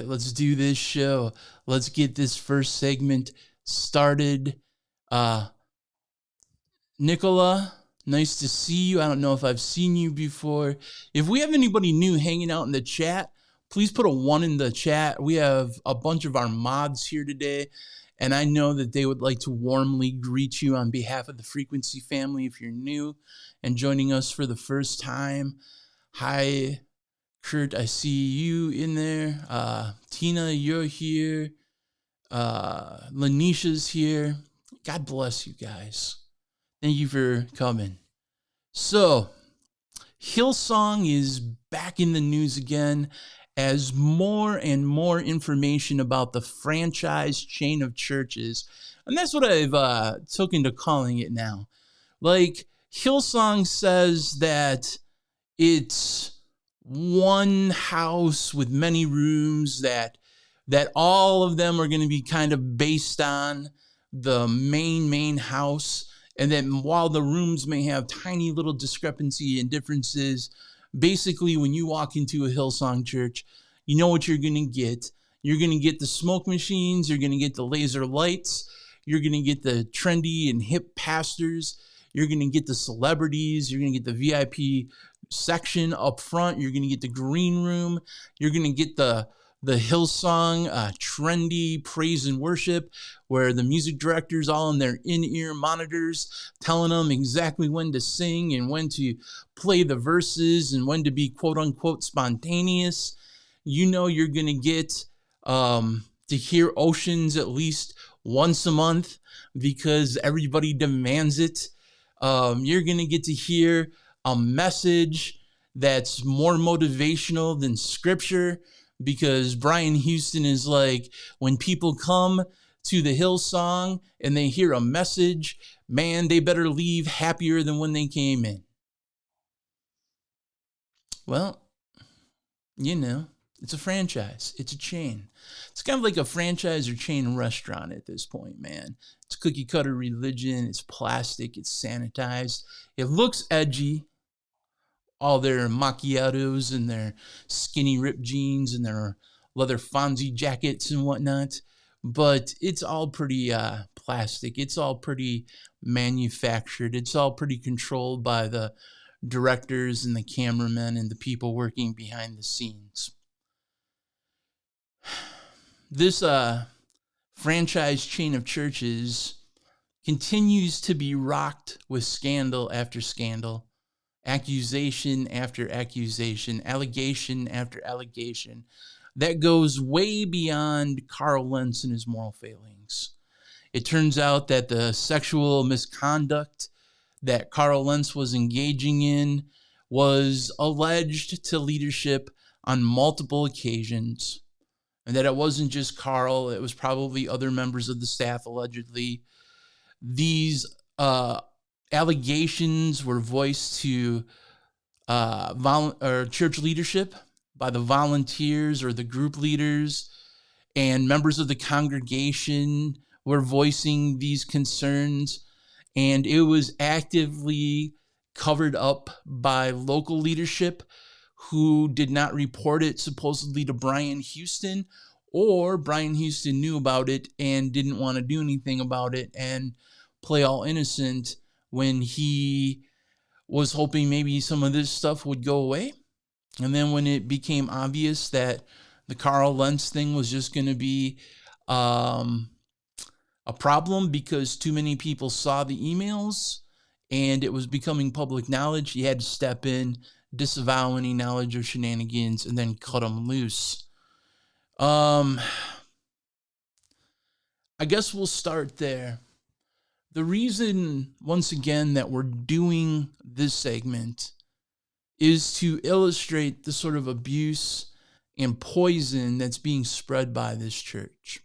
right, let's do this show. Let's get this first segment started. Nicola, nice to see you. I don't know if I've seen you before. If we have anybody new hanging out in the chat, please put a 1 in the chat. We have a bunch of our mods here today, and I know that they would like to warmly greet you on behalf of the Frequency family if you're new and joining us for the first time. Hi, Kurt, I see you in there. Tina, you're here. Lanisha's here. God bless you guys. Thank you for coming. So, Hillsong is back in the news again as more and more information about the franchise chain of churches, and that's what I've taken to calling it now. Like, Hillsong says that it's one house with many rooms, that all of them are going to be kind of based on the main house. And then while the rooms may have tiny little discrepancy and differences, basically when you walk into a Hillsong church, you know what you're going to get. You're going to get the smoke machines. You're going to get the laser lights. You're going to get the trendy and hip pastors. You're going to get the celebrities. You're going to get the VIP section up front. You're going to get the green room. You're going to get the Hillsong trendy praise and worship, where the music director's all in their in-ear monitors telling them exactly when to sing and when to play the verses and when to be quote-unquote spontaneous. You know you're going to get to hear Oceans at least once a month because everybody demands it. You're going to get to hear a message that's more motivational than scripture, because Brian Houston is like, when people come to the Hillsong and they hear a message, man, they better leave happier than when they came in. Well, you know, it's a franchise. It's a chain. It's kind of like a franchise or chain restaurant at this point, man. It's cookie cutter religion. It's plastic. It's sanitized. It looks edgy. All their macchiatos and their skinny ripped jeans and their leather Fonzie jackets and whatnot. But it's all pretty plastic. It's all pretty manufactured. It's all pretty controlled by the directors and the cameramen and the people working behind the scenes. This franchise chain of churches continues to be rocked with scandal after scandal, accusation after accusation, allegation after allegation that goes way beyond Carl Lentz and his moral failings. It turns out that the sexual misconduct that Carl Lentz was engaging in was alleged to leadership on multiple occasions, and that it wasn't just Carl, it was probably other members of the staff, allegedly. These allegations were voiced to church leadership by the volunteers or the group leaders, and members of the congregation were voicing these concerns, and it was actively covered up by local leadership who did not report it supposedly to Brian Houston, or Brian Houston knew about it and didn't want to do anything about it and play all innocent when he was hoping maybe some of this stuff would go away. And then when it became obvious that the Carl Lentz thing was just going to be a problem because too many people saw the emails and it was becoming public knowledge, he had to step in, disavow any knowledge of shenanigans, and then cut them loose. I guess we'll start there. The reason, once again, that we're doing this segment is to illustrate the sort of abuse and poison that's being spread by this church.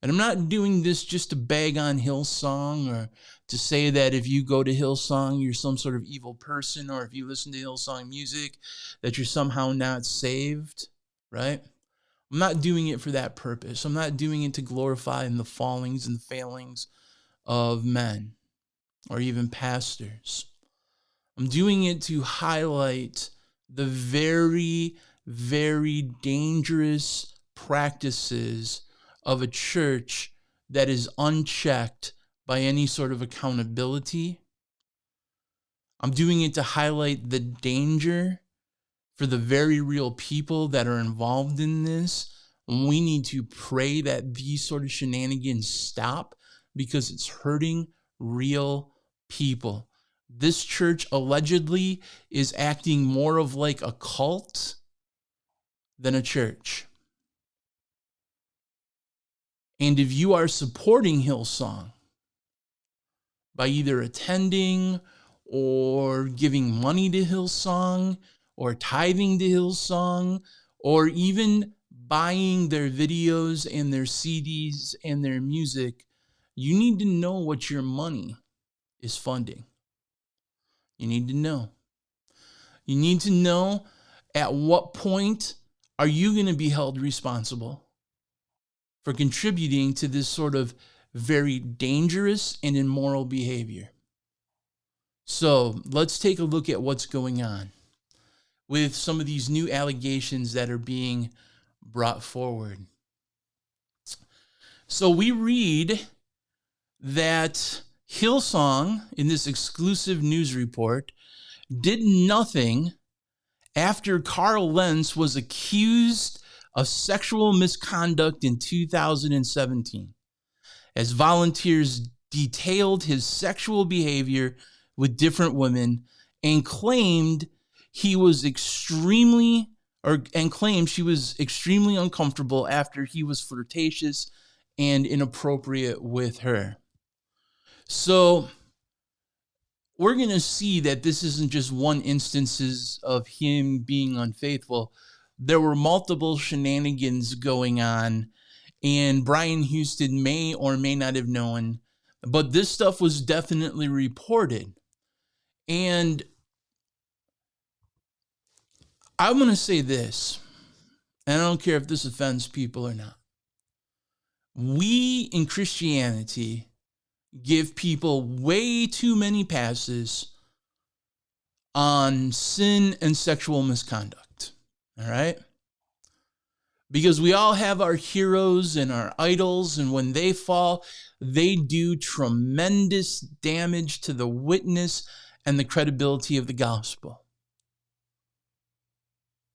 And I'm not doing this just to bag on Hillsong or to say that if you go to Hillsong, you're some sort of evil person, or if you listen to Hillsong music, that you're somehow not saved, right? I'm not doing it for that purpose. I'm not doing it to glorify the fallings and the failings of men or even pastors. I'm doing it to highlight the very, very dangerous practices of a church that is unchecked by any sort of accountability. I'm doing it to highlight the danger for the very real people that are involved in this. We need to pray that these sort of shenanigans stop, because it's hurting real people. This church allegedly is acting more of like a cult than a church. And if you are supporting Hillsong by either attending or giving money to Hillsong or tithing to Hillsong or even buying their videos and their CDs and their music, you need to know what your money is funding. You need to know. You need to know at what point are you going to be held responsible for contributing to this sort of very dangerous and immoral behavior. So let's take a look at what's going on with some of these new allegations that are being brought forward. So we read that Hillsong, in this exclusive news report, did nothing after Carl Lentz was accused of sexual misconduct in 2017, as volunteers detailed his sexual behavior with different women and claimed she was extremely uncomfortable after he was flirtatious and inappropriate with her. So we're going to see that this isn't just one instances of him being unfaithful. There were multiple shenanigans going on, and Brian Houston may or may not have known, but this stuff was definitely reported. And I'm going to say this, and I don't care if this offends people or not. We in Christianity give people way too many passes on sin and sexual misconduct. All right? Because we all have our heroes and our idols, and when they fall, they do tremendous damage to the witness and the credibility of the gospel.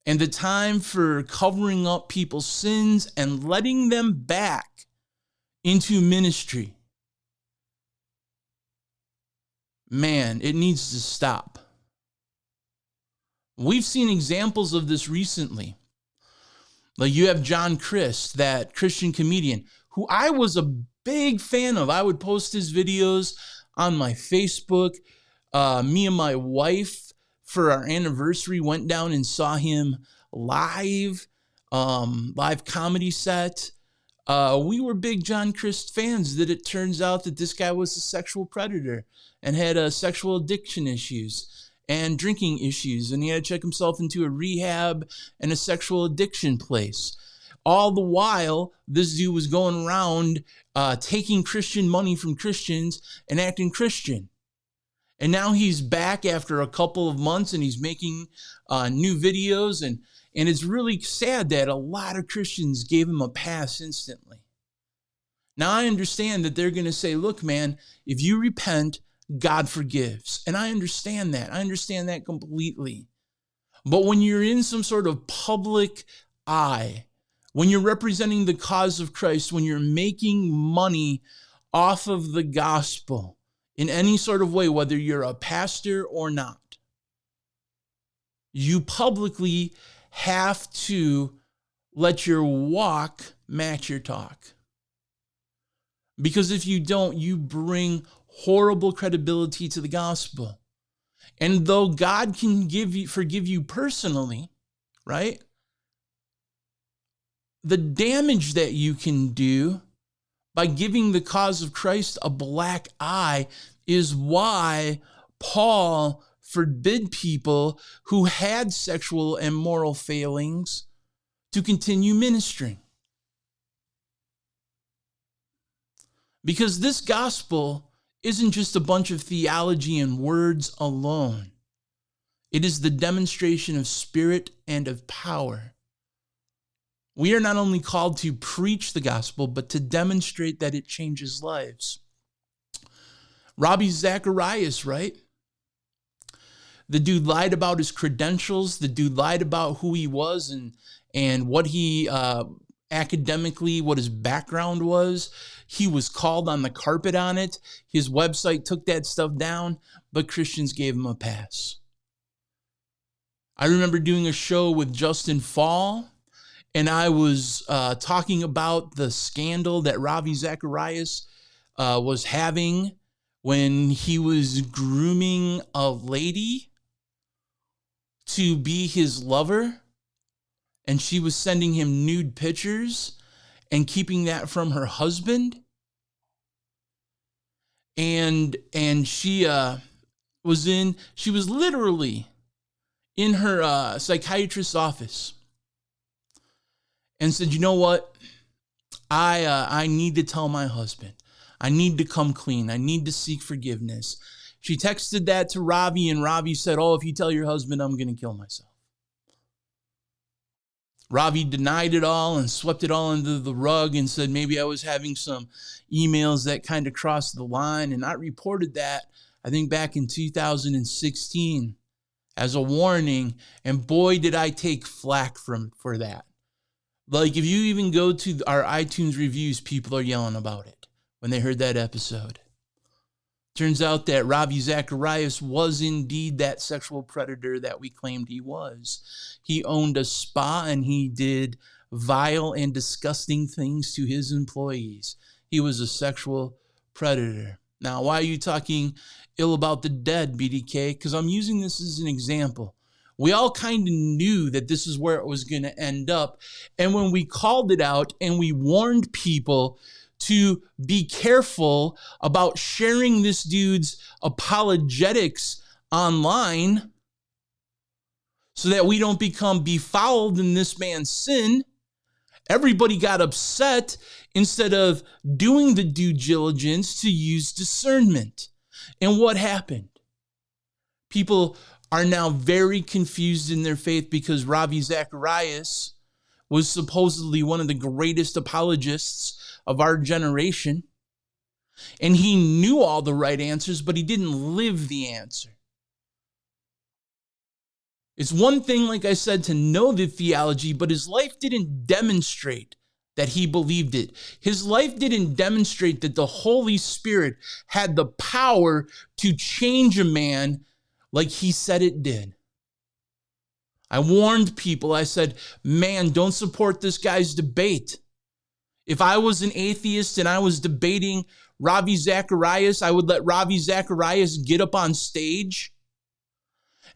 And the time for covering up people's sins and letting them back into ministry, man, it needs to stop. We've seen examples of this recently. Like you have John Crist, that Christian comedian, who I was a big fan of. I would post his videos on my Facebook. Me and my wife, for our anniversary, went down and saw him live comedy set. We were big John Crist fans. That it turns out that this guy was a sexual predator and had sexual addiction issues and drinking issues, and he had to check himself into a rehab and a sexual addiction place. All the while, this dude was going around taking Christian money from Christians and acting Christian. And now he's back after a couple of months, and he's making new videos, and it's really sad that a lot of Christians gave him a pass instantly. Now, I understand that they're going to say, look, man, if you repent, God forgives. And I understand that. I understand that completely. But when you're in some sort of public eye, when you're representing the cause of Christ, when you're making money off of the gospel in any sort of way, whether you're a pastor or not, you publicly have to let your walk match your talk. Because if you don't, you bring horrible credibility to the gospel. And though God can forgive you personally, right? The damage that you can do by giving the cause of Christ a black eye is why Paul forbid people who had sexual and moral failings to continue ministering. Because this gospel isn't just a bunch of theology and words alone. It is the demonstration of spirit and of power. We are not only called to preach the gospel, but to demonstrate that it changes lives. Ravi Zacharias, right? The dude lied about his credentials. The dude lied about who he was and what he academically, what his background was. He was called on the carpet on it. His website took that stuff down, but Christians gave him a pass. I remember doing a show with Justin Fall, and I was talking about the scandal that Ravi Zacharias was having when he was grooming a lady to be his lover, and she was sending him nude pictures and keeping that from her husband. And she was literally in her psychiatrist's office and said, you know what? I need to tell my husband. I need to come clean. I need to seek forgiveness. She texted that to Ravi, and Ravi said, oh, if you tell your husband, I'm going to kill myself. Ravi denied it all and swept it all under the rug and said maybe I was having some emails that kind of crossed the line. And I reported that, I think, back in 2016 as a warning. And boy, did I take flack for that. Like, if you even go to our iTunes reviews, people are yelling about it when they heard that episode. Turns out that Ravi Zacharias was indeed that sexual predator that we claimed he was. He owned a spa and he did vile and disgusting things to his employees. He was a sexual predator. Now, why are you talking ill about the dead, BDK? Because I'm using this as an example. We all kind of knew that this is where it was going to end up. And when we called it out and we warned people to be careful about sharing this dude's apologetics online so that we don't become befouled in this man's sin, everybody got upset instead of doing the due diligence to use discernment. And what happened? People are now very confused in their faith because Ravi Zacharias was supposedly one of the greatest apologists of our generation. And he knew all the right answers, but he didn't live the answer. It's one thing, like I said, to know the theology, but his life didn't demonstrate that he believed it. His life didn't demonstrate that the Holy Spirit had the power to change a man like he said it did. I warned people. I said, man, don't support this guy's debate. If I was an atheist and I was debating Ravi Zacharias, I would let Ravi Zacharias get up on stage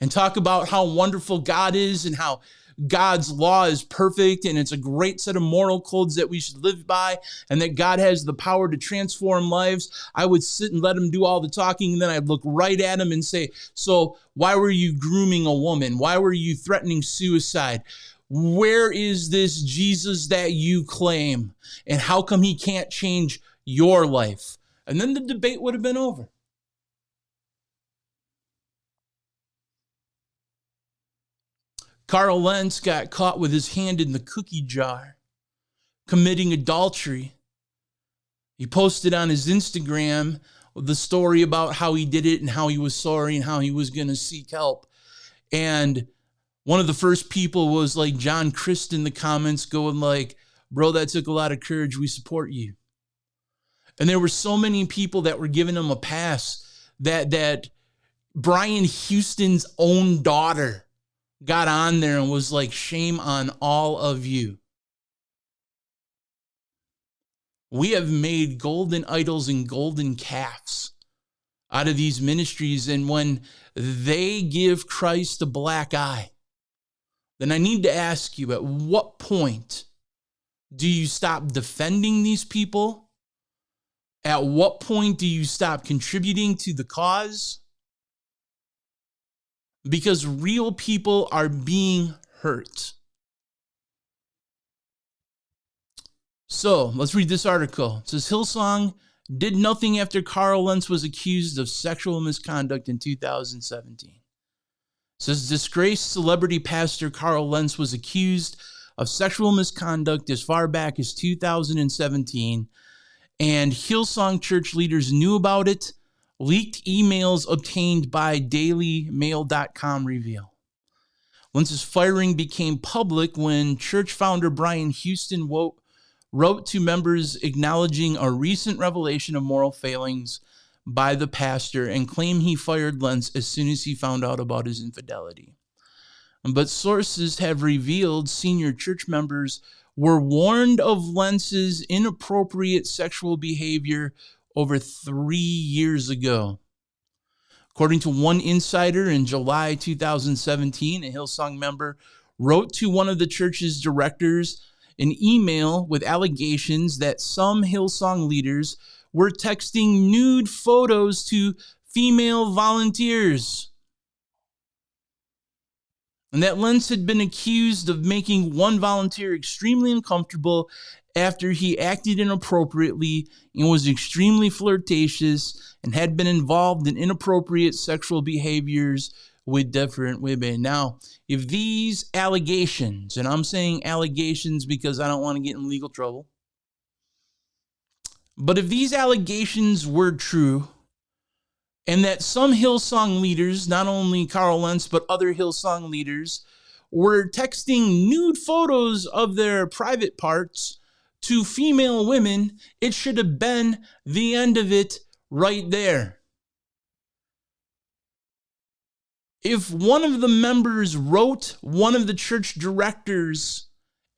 and talk about how wonderful God is and how God's law is perfect and it's a great set of moral codes that we should live by and that God has the power to transform lives. I would sit and let him do all the talking, and then I'd look right at him and say, so why were you grooming a woman? Why were you threatening suicide? Where is this Jesus that you claim? And how come he can't change your life? And then the debate would have been over. Carl Lentz got caught with his hand in the cookie jar, committing adultery. He posted on his Instagram the story about how he did it and how he was sorry and how he was going to seek help. And one of the first people was like John Christ in the comments going like, bro, that took a lot of courage. We support you. And there were so many people that were giving him a pass that Brian Houston's own daughter got on there and was like, shame on all of you. We have made golden idols and golden calves out of these ministries. And when they give Christ a black eye, then I need to ask you, at what point do you stop defending these people? At what point do you stop contributing to the cause? Because real people are being hurt. So let's read this article. It says Hillsong did nothing after Carl Lentz was accused of sexual misconduct in 2017. It says disgraced celebrity pastor Carl Lentz was accused of sexual misconduct as far back as 2017, and Hillsong church leaders knew about it. Leaked emails obtained by dailymail.com reveal. Lentz's firing became public when church founder Brian Houston wrote to members acknowledging a recent revelation of moral failings by the pastor and claimed he fired Lentz as soon as he found out about his infidelity. But sources have revealed senior church members were warned of Lentz's inappropriate sexual behavior over 3 years ago. According to one insider, in July 2017, a Hillsong member wrote to one of the church's directors an email with allegations that some Hillsong leaders were texting nude photos to female volunteers, and that Lentz had been accused of making one volunteer extremely uncomfortable after he acted inappropriately and was extremely flirtatious and had been involved in inappropriate sexual behaviors with different women. Now, if these allegations, and I'm saying allegations because I don't want to get in legal trouble, but if these allegations were true, and that some Hillsong leaders, not only Carl Lentz, but other Hillsong leaders, were texting nude photos of their private parts to female women, it should have been the end of it right there. If one of the members wrote one of the church directors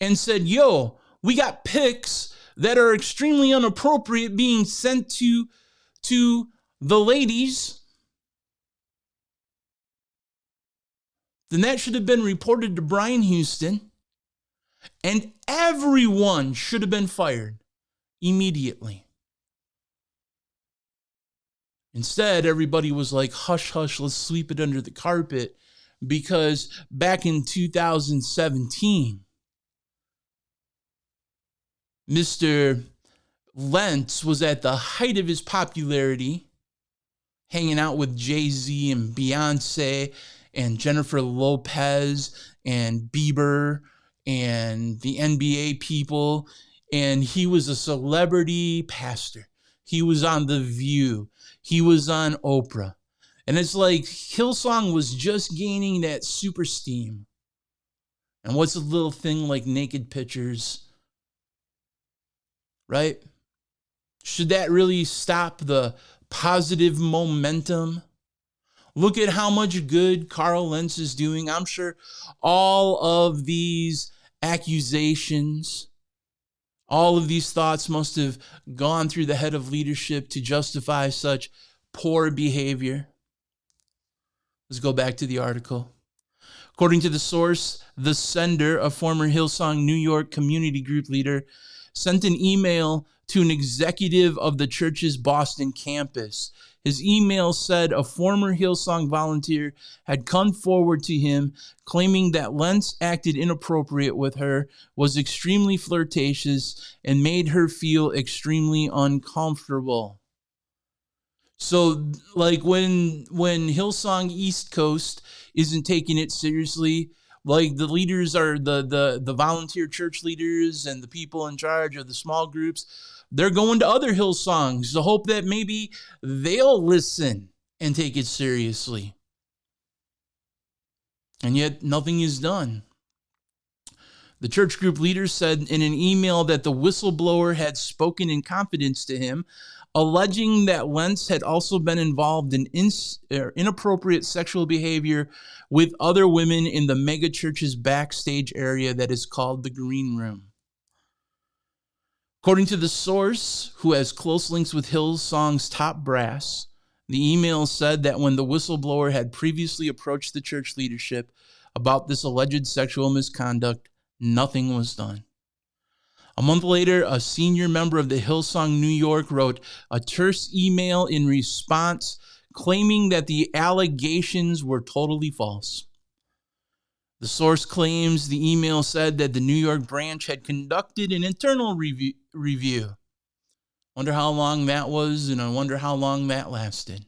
and said, yo, we got pics that are extremely inappropriate being sent to the ladies, then that should have been reported to Brian Houston, and everyone should have been fired immediately. Instead, everybody was like, hush, hush, let's sweep it under the carpet, because back in 2017, Mr. Lentz was at the height of his popularity, hanging out with Jay-Z and Beyonce and Jennifer Lopez and Bieber and the NBA people. And he was a celebrity pastor. He was on The View. He was on Oprah. And it's like Hillsong was just gaining that super steam. And what's a little thing like naked pictures, right? Should that really stop the positive momentum? Look at how much good Carl Lentz is doing. I'm sure all of these accusations, all of these thoughts must have gone through the head of leadership to justify such poor behavior. Let's go back to the article. According to the source, the sender, a former Hillsong New York community group leader, sent an email to an executive of the church's Boston campus. His email said a former Hillsong volunteer had come forward to him claiming that Lentz acted inappropriate with her, was extremely flirtatious, and made her feel extremely uncomfortable. So, like when Hillsong East Coast isn't taking it seriously, like the leaders are the volunteer church leaders and the people in charge of the small groups, they're going to other Hillsongs to hope that maybe they'll listen and take it seriously. And yet nothing is done. The church group leader said in an email that the whistleblower had spoken in confidence to him, alleging that Lentz had also been involved in inappropriate sexual behavior with other women in the megachurch's backstage area that is called the Green Room. According to the source, who has close links with Hillsong's top brass, the email said that when the whistleblower had previously approached the church leadership about this alleged sexual misconduct, nothing was done. A month later, a senior member of the Hillsong New York wrote a terse email in response, claiming that the allegations were totally false. The source claims the email said that the New York branch had conducted an internal review. Wonder how long that was, and I wonder how long that lasted.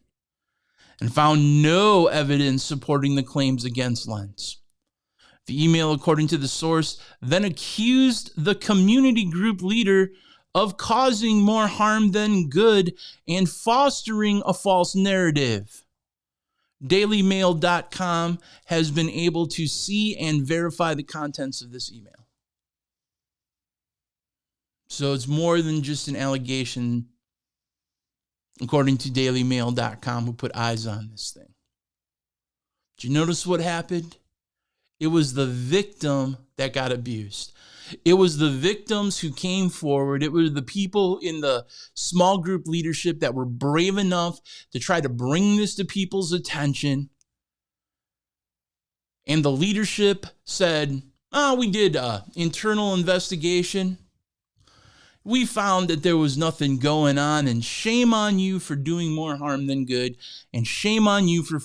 And found no evidence supporting the claims against Lentz. The email, according to the source, then accused the community group leader of causing more harm than good and fostering a false narrative. DailyMail.com has been able to see and verify the contents of this email. So it's more than just an allegation, according to DailyMail.com, who put eyes on this thing. Did you notice what happened? It was the victim that got abused. It was the victims who came forward. It were the people in the small group leadership that were brave enough to try to bring this to people's attention. And the leadership said, we did internal investigation. We found that there was nothing going on, and shame on you for doing more harm than good, and shame on you for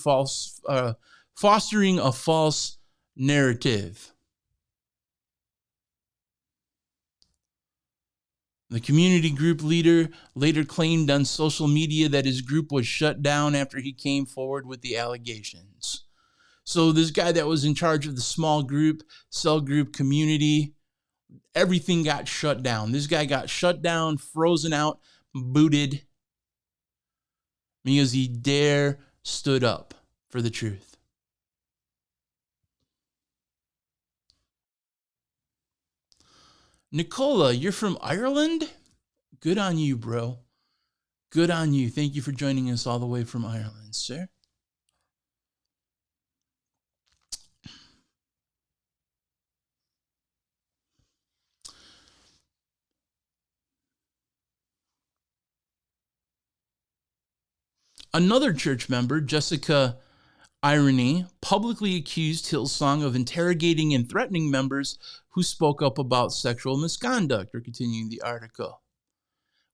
fostering a false narrative. The community group leader later claimed on social media that his group was shut down after he came forward with the allegations. So this guy that was in charge of the small group, cell group community, everything got shut down. This guy got shut down, frozen out, booted, because he stood up for the truth. Nicola, you're from Ireland? Good on you, bro. Good on you. Thank you for joining us all the way from Ireland, sir. Another church member, Jessica Irony, publicly accused Hillsong of interrogating and threatening members who spoke up about sexual misconduct. We're continuing the article.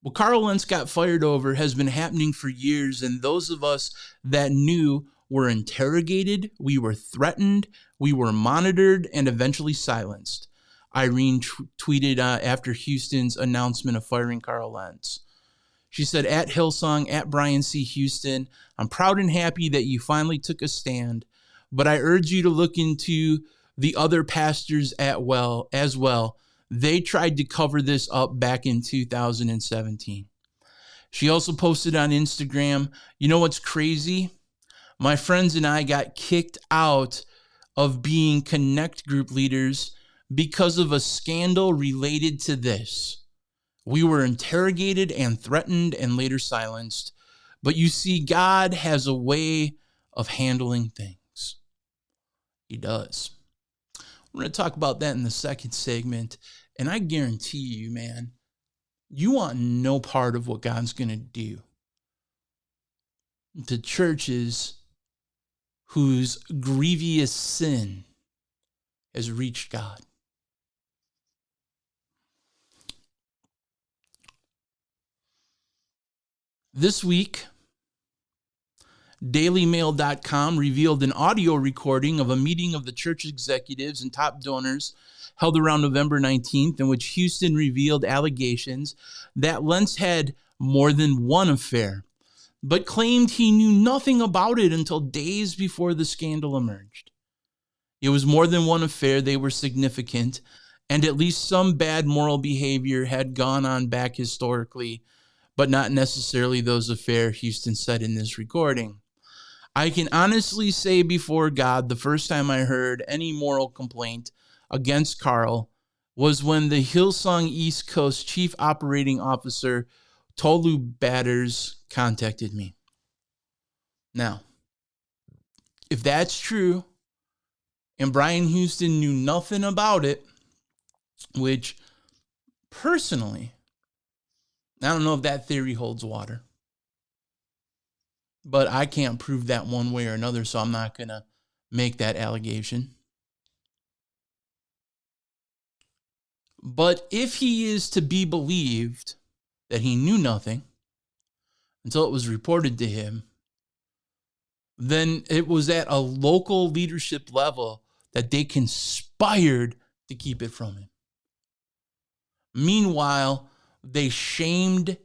What Carl Lentz got fired over has been happening for years, and those of us that knew were interrogated, we were threatened, we were monitored, and eventually silenced. Irene tweeted after Houston's announcement of firing Carl Lentz. She said, at Hillsong, at Brian C. Houston, I'm proud and happy that you finally took a stand, but I urge you to look into the other pastors as well. They tried to cover this up back in 2017. She also posted on Instagram, you know what's crazy? My friends and I got kicked out of being Connect group leaders because of a scandal related to this. We were interrogated and threatened and later silenced. But you see, God has a way of handling things. He does. We're going to talk about that in the second segment. And I guarantee you, man, you want no part of what God's going to do to churches whose grievous sin has reached God. This week, DailyMail.com revealed an audio recording of a meeting of the church executives and top donors held around November 19th, in which Houston revealed allegations that Lentz had more than one affair, but claimed he knew nothing about it until days before the scandal emerged. It was more than one affair, they were significant, and at least some bad moral behavior had gone on back historically, but not necessarily those affairs, Houston said in this recording. I can honestly say before God, the first time I heard any moral complaint against Carl was when the Hillsong East Coast Chief Operating Officer, Tolu Batters, contacted me. Now, if that's true, and Brian Houston knew nothing about it, which personally, I don't know if that theory holds water, but I can't prove that one way or another, so I'm not going to make that allegation. But if he is to be believed that he knew nothing until it was reported to him, then it was at a local leadership level that they conspired to keep it from him. Meanwhile, they shamed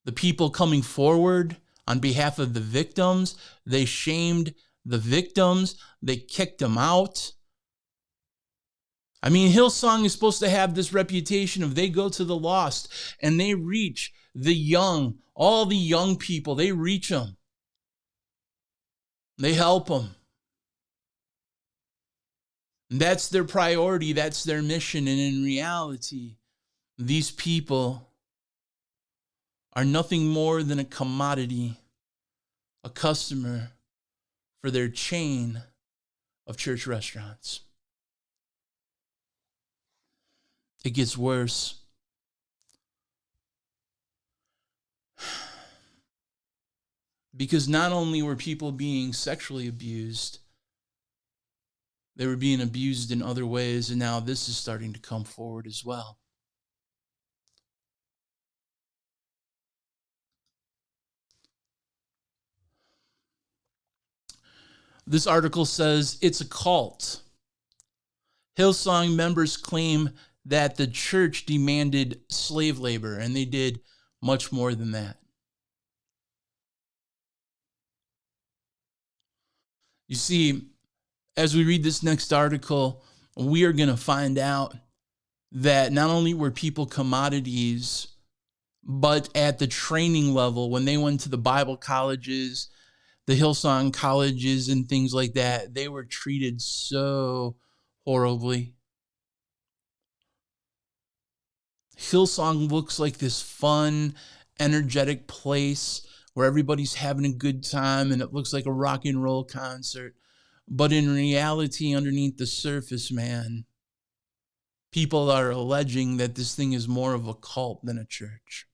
the people coming forward on behalf of the victims. They shamed the victims. They kicked them out. I mean, Hillsong is supposed to have this reputation of they go to the lost and they reach the young, all the young people. They reach them. They help them. And that's their priority. That's their mission. And in reality, these people are nothing more than a commodity, a customer for their chain of church restaurants. It gets worse. Because not only were people being sexually abused, they were being abused in other ways, and now this is starting to come forward as well. This article says it's a cult. Hillsong members claim that the church demanded slave labor, and they did much more than that. You see, as we read this next article, we are going to find out that not only were people commodities, but at the training level, when they went to the Bible colleges, the Hillsong colleges and things like that, they were treated so horribly. Hillsong looks like this fun, energetic place where everybody's having a good time and it looks like a rock and roll concert. But in reality, underneath the surface, man, people are alleging that this thing is more of a cult than a church.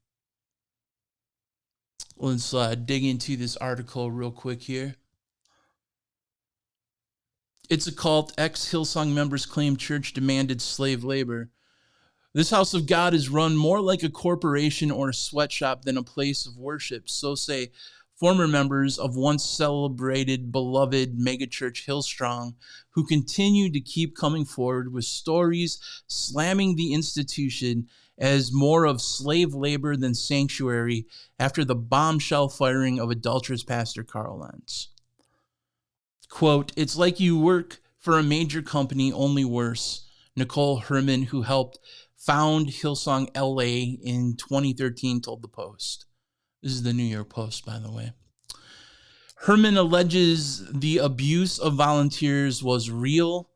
Let's dig into this article real quick here. It's a cult. Ex-Hillsong members claim church demanded slave labor. This house of God is run more like a corporation or a sweatshop than a place of worship. So say former members of once celebrated, beloved megachurch Hillsong, who continue to keep coming forward with stories slamming the institution as more of slave labor than sanctuary after the bombshell firing of adulterous pastor Carl Lentz. Quote, "It's like you work for a major company, only worse." Nicole Herman, who helped found Hillsong LA in 2013, told the Post. This is the New York Post, by the way. Herman alleges the abuse of volunteers was real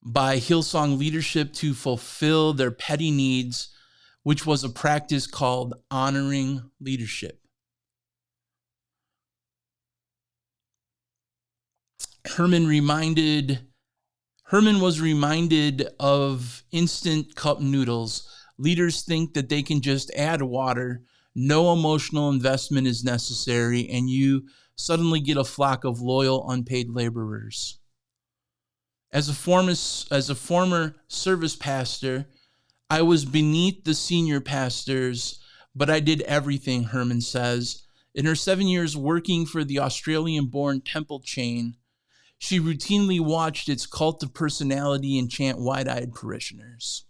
by Hillsong leadership to fulfill their petty needs, which was a practice called honoring leadership. Herman was reminded of instant cup noodles. Leaders think that they can just add water, no emotional investment is necessary, and you suddenly get a flock of loyal, unpaid laborers. As a former service pastor, I was beneath the senior pastors, but I did everything, Herman says. In her 7 years working for the Australian-born temple chain, she routinely watched its cult of personality enchant wide-eyed parishioners.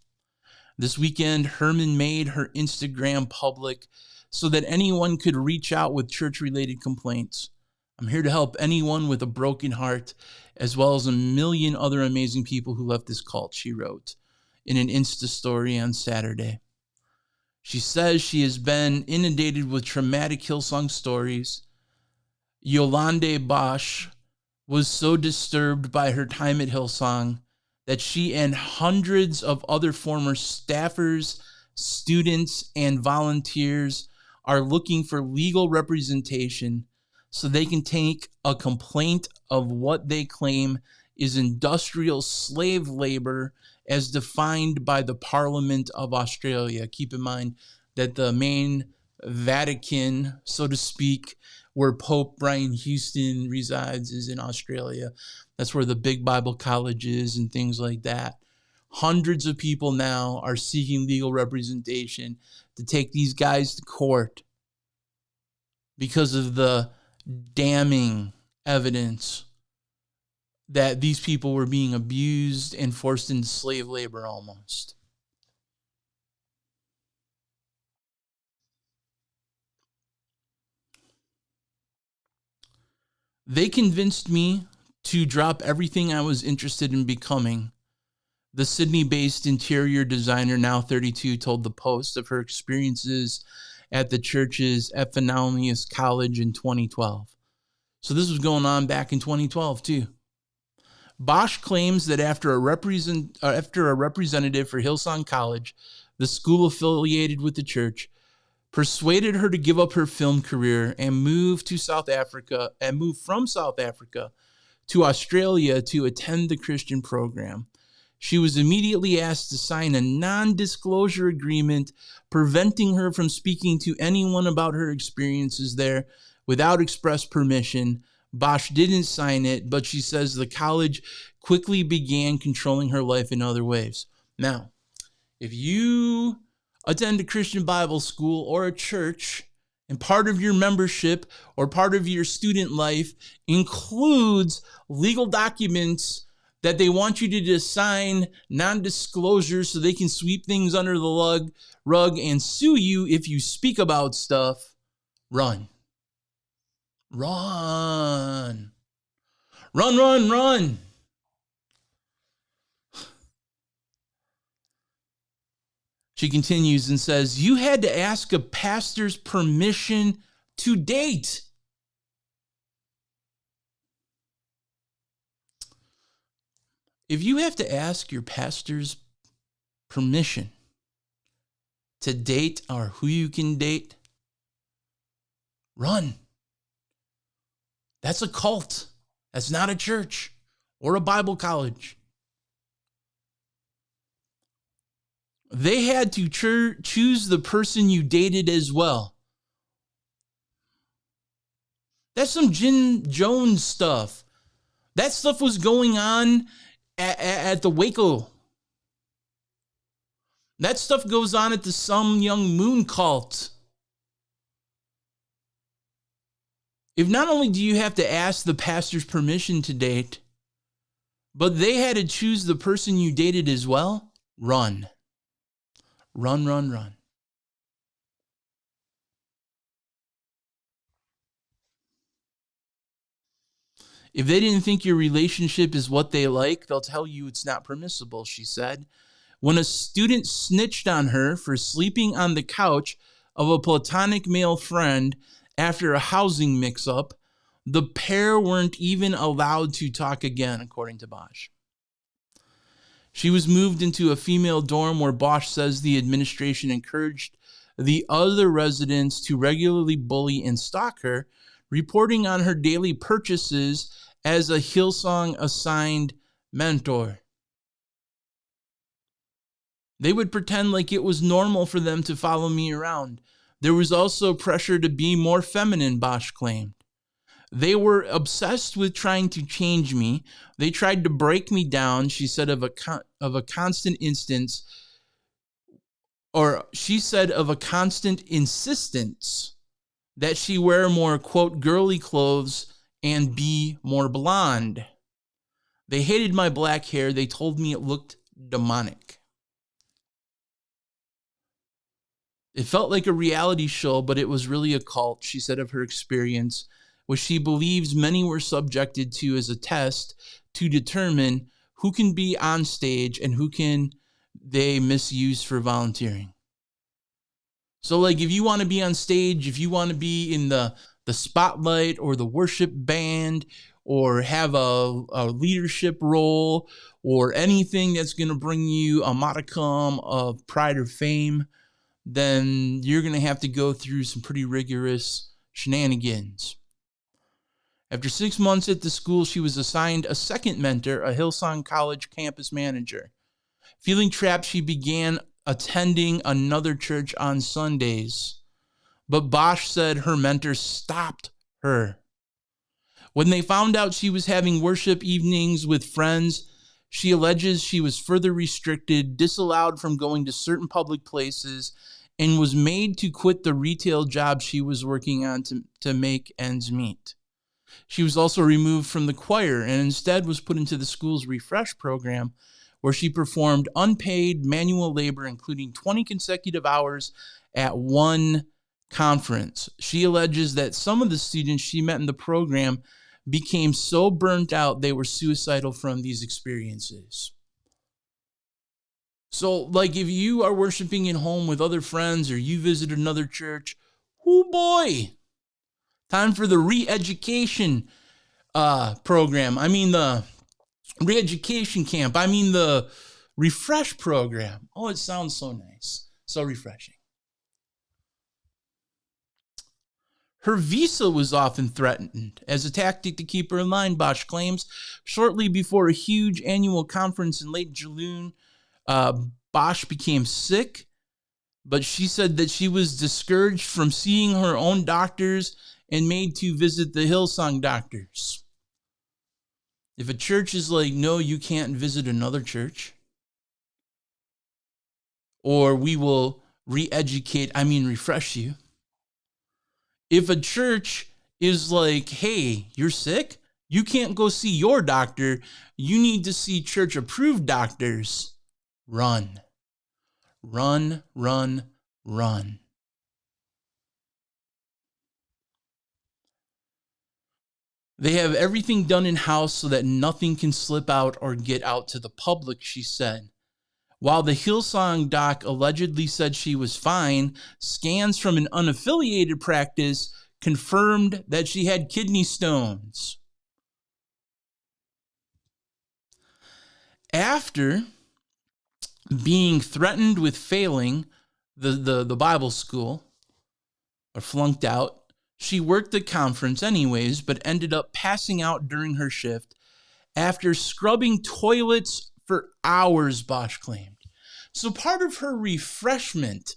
This weekend, Herman made her Instagram public so that anyone could reach out with church-related complaints. I'm here to help anyone with a broken heart, as well as a million other amazing people who left this cult, she wrote in an Insta story on Saturday. She says she has been inundated with traumatic Hillsong stories. Yolande Bosch was so disturbed by her time at Hillsong that she and hundreds of other former staffers, students, and volunteers are looking for legal representation so they can take a complaint of what they claim is industrial slave labor as defined by the Parliament of Australia. Keep in mind that the main Vatican, so to speak, where Pope Brian Houston resides, is in Australia. That's where the big Bible college is and things like that. Hundreds of people now are seeking legal representation to take these guys to court because of the damning evidence that these people were being abused and forced into slave labor almost. They convinced me to drop everything I was interested in becoming The Sydney-based interior designer, now 32, told the Post of her experiences at the church's Ephonamius College in 2012. So this was going on back in 2012 too. Bosch claims that after a representative for Hillsong College, the school affiliated with the church, persuaded her to give up her film career and move from South Africa to Australia to attend the Christian program. She was immediately asked to sign a non-disclosure agreement preventing her from speaking to anyone about her experiences there without express permission. Bosch didn't sign it, but she says the college quickly began controlling her life in other ways. Now, if you attend a Christian Bible school or a church, and part of your membership or part of your student life includes legal documents that they want you to just sign non-disclosure so they can sweep things under the rug and sue you if you speak about stuff, run. Run. Run, run, run. She continues and says, you had to ask a pastor's permission to date. If you have to ask your pastor's permission to date or who you can date, run. That's a cult. That's not a church or a Bible college. They had to choose the person you dated as well. That's some Jim Jones stuff. That stuff was going on at the Waco. That stuff goes on at the Some Young Moon cult. If not only do you have to ask the pastor's permission to date, but they had to choose the person you dated as well, run. Run, run, run. If they didn't think your relationship is what they like, they'll tell you it's not permissible, she said. When a student snitched on her for sleeping on the couch of a platonic male friend after a housing mix-up, the pair weren't even allowed to talk again, according to Bosch. She was moved into a female dorm where Bosch says the administration encouraged the other residents to regularly bully and stalk her, reporting on her daily purchases as a Hillsong assigned mentor. They would pretend like it was normal for them to follow me around. There was also pressure to be more feminine, Bosch claimed. They were obsessed with trying to change me. They tried to break me down, she said of a constant insistence that she wear more, quote, girly clothes and be more blonde. They hated my black hair. They told me it looked demonic. It felt like a reality show, but it was really a cult, she said of her experience, which she believes many were subjected to as a test to determine who can be on stage and who can they misuse for volunteering. So like if you want to be on stage, if you want to be in the spotlight or the worship band or have a leadership role or anything that's going to bring you a modicum of pride or fame, then you're going to have to go through some pretty rigorous shenanigans. After 6 months at the school, she was assigned a second mentor, a Hillsong College campus manager. Feeling trapped, she began attending another church on Sundays. But Bosch said her mentor stopped her. When they found out she was having worship evenings with friends, she alleges she was further restricted, disallowed from going to certain public places, and was made to quit the retail job she was working on to make ends meet. She was also removed from the choir and instead was put into the school's refresh program, where she performed unpaid manual labor, including 20 consecutive hours at one conference. She alleges that some of the students she met in the program became so burnt out they were suicidal from these experiences. So, like, if you are worshiping at home with other friends or you visit another church, oh boy, time for the re-education program. I mean, the re-education camp. I mean, the refresh program. Oh, it sounds so nice. So refreshing. Her visa was often threatened as a tactic to keep her in line, Bosch claims. Shortly before a huge annual conference in late June, Bosch became sick, but she said that she was discouraged from seeing her own doctors and made to visit the Hillsong doctors. If a church is like, no, you can't visit another church, or we will refresh you. If a church is like, hey, you're sick, you can't go see your doctor, you need to see church-approved doctors, run. Run, run, run. They have everything done in-house so that nothing can slip out or get out to the public, she said. While the Hillsong doc allegedly said she was fine, scans from an unaffiliated practice confirmed that she had kidney stones. After being threatened with failing the Bible school or flunked out, she worked the conference anyways, but ended up passing out during her shift after scrubbing toilets for hours, Bosch claimed. So part of her refreshment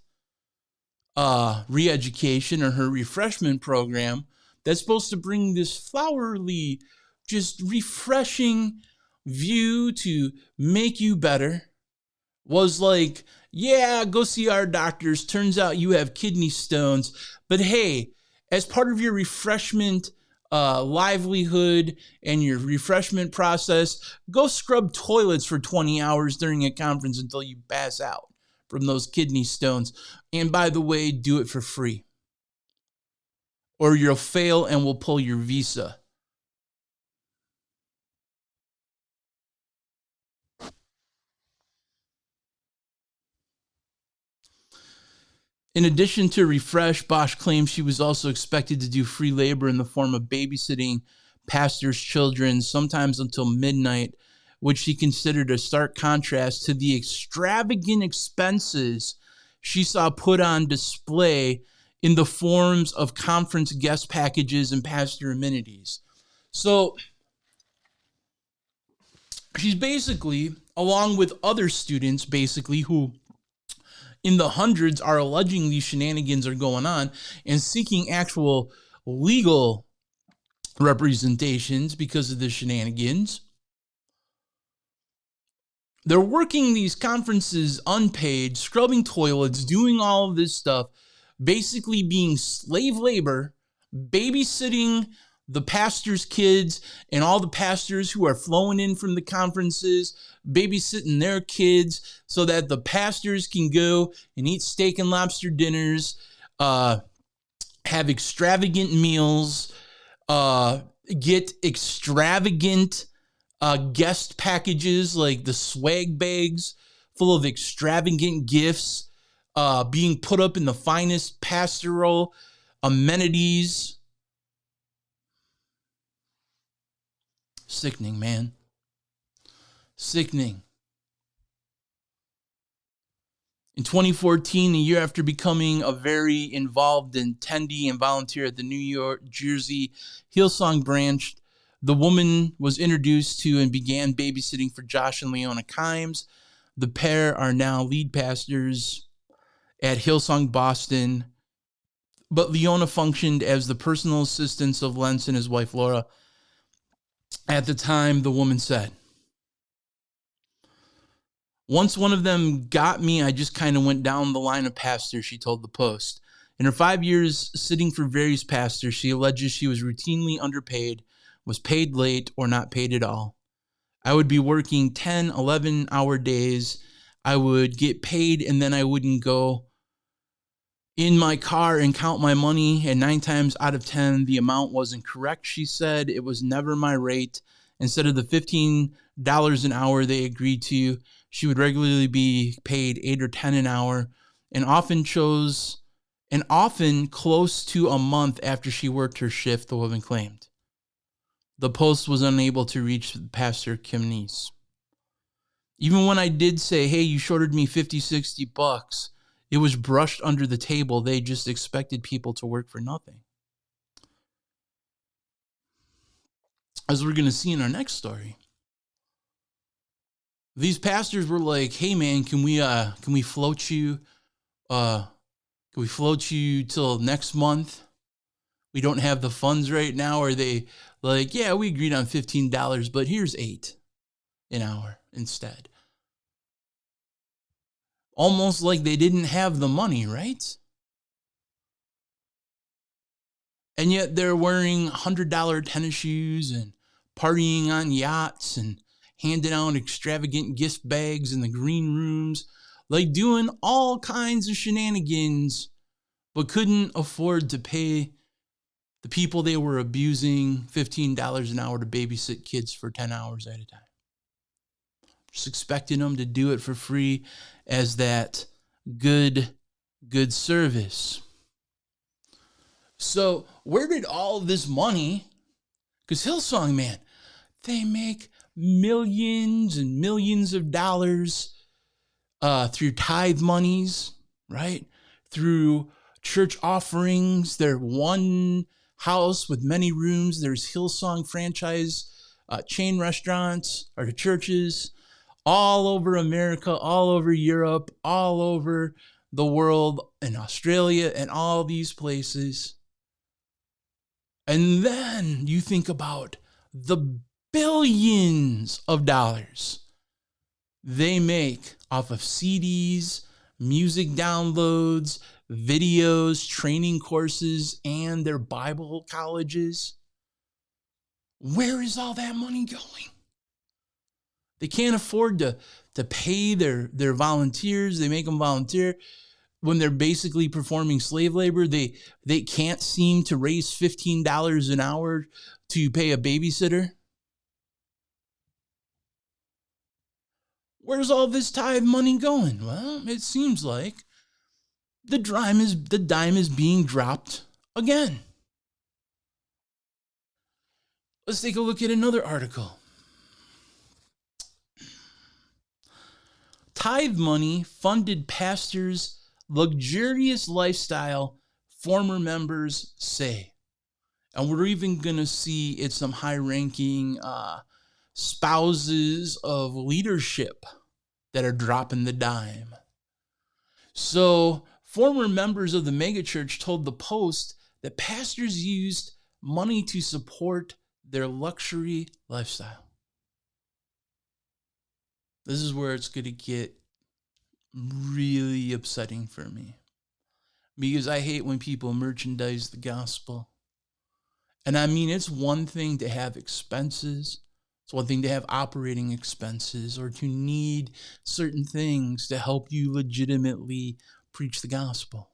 re-education or her refreshment program that's supposed to bring this flowery, just refreshing view to make you better was like, yeah, go see our doctors. Turns out you have kidney stones. But hey, as part of your refreshment livelihood and your refreshment process, go scrub toilets for 20 hours during a conference until you pass out from those kidney stones. And by the way, do it for free, or you'll fail and we'll pull your visa. In addition to refresh, Bosch claims she was also expected to do free labor in the form of babysitting pastors' children, sometimes until midnight, which she considered a stark contrast to the extravagant expenses she saw put on display in the forms of conference guest packages and pastor amenities. So she's basically, along with other students, basically, who in the hundreds are alleging these shenanigans are going on and seeking actual legal representations because of the shenanigans. They're working these conferences unpaid, scrubbing toilets, doing all of this stuff, basically being slave labor, babysitting the pastors' kids and all the pastors who are flowing in from the conferences, babysitting their kids so that the pastors can go and eat steak and lobster dinners, have extravagant meals, get extravagant guest packages like the swag bags full of extravagant gifts, being put up in the finest pastoral amenities. Sickening, man. Sickening. In 2014, a year after becoming a very involved attendee and volunteer at the New York, Jersey Hillsong branch, the woman was introduced to and began babysitting for Josh and Leona Kimes. The pair are now lead pastors at Hillsong Boston, but Leona functioned as the personal assistant of Lentz and his wife Laura. At the time, the woman said, once one of them got me, I just kind of went down the line of pastors, she told the Post. In her 5 years sitting for various pastors, she alleges she was routinely underpaid, was paid late, or not paid at all. I would be working 10, 11-hour days. I would get paid, and then I wouldn't go in my car and count my money, and 9 times out of 10, the amount wasn't correct, she said. It was never my rate. Instead of the $15 an hour they agreed to. She would regularly be paid 8 or 10 an hour, and often close to a month after she worked her shift, the woman claimed. The Post was unable to reach Pastor Kim Neese. Even when I did say, hey, you shorted me $50-$60, it was brushed under the table. They just expected people to work for nothing. As we're going to see in our next story, these pastors were like, hey man, can we float you till next month? We don't have the funds right now. Or they like, yeah, we agreed on $15, but here's $8 an hour instead. Almost like they didn't have the money, right? And yet they're wearing $100 tennis shoes and partying on yachts and handing out extravagant gift bags in the green rooms, like doing all kinds of shenanigans, but couldn't afford to pay the people they were abusing $15 an hour to babysit kids for 10 hours at a time. Just expecting them to do it for free as that good service. So where did all this money, because Hillsong, man, they make millions and millions of dollars through tithe monies, right? Through church offerings. They're one house with many rooms. There's Hillsong franchise chain restaurants or churches all over America, all over Europe, all over the world, in Australia, and all these places. And then you think about the billions of dollars they make off of CDs, music downloads, videos, training courses, and their Bible colleges. Where is all that money going? They can't afford to pay their volunteers. They make them volunteer when they're basically performing slave labor. They can't seem to raise $15 an hour to pay a babysitter. Where's all this tithe money going? Well, it seems like the dime is being dropped again. Let's take a look at another article. Tithe money funded pastors' luxurious lifestyle, former members say. And we're even going to see it's some high-ranking spouses of leadership that are dropping the dime. So former members of the megachurch told the Post that pastors used money to support their luxury lifestyle. This is where it's going to get really upsetting for me, because I hate when people merchandise the gospel. And I mean, it's one thing to have expenses. It's one thing to have operating expenses or to need certain things to help you legitimately preach the gospel.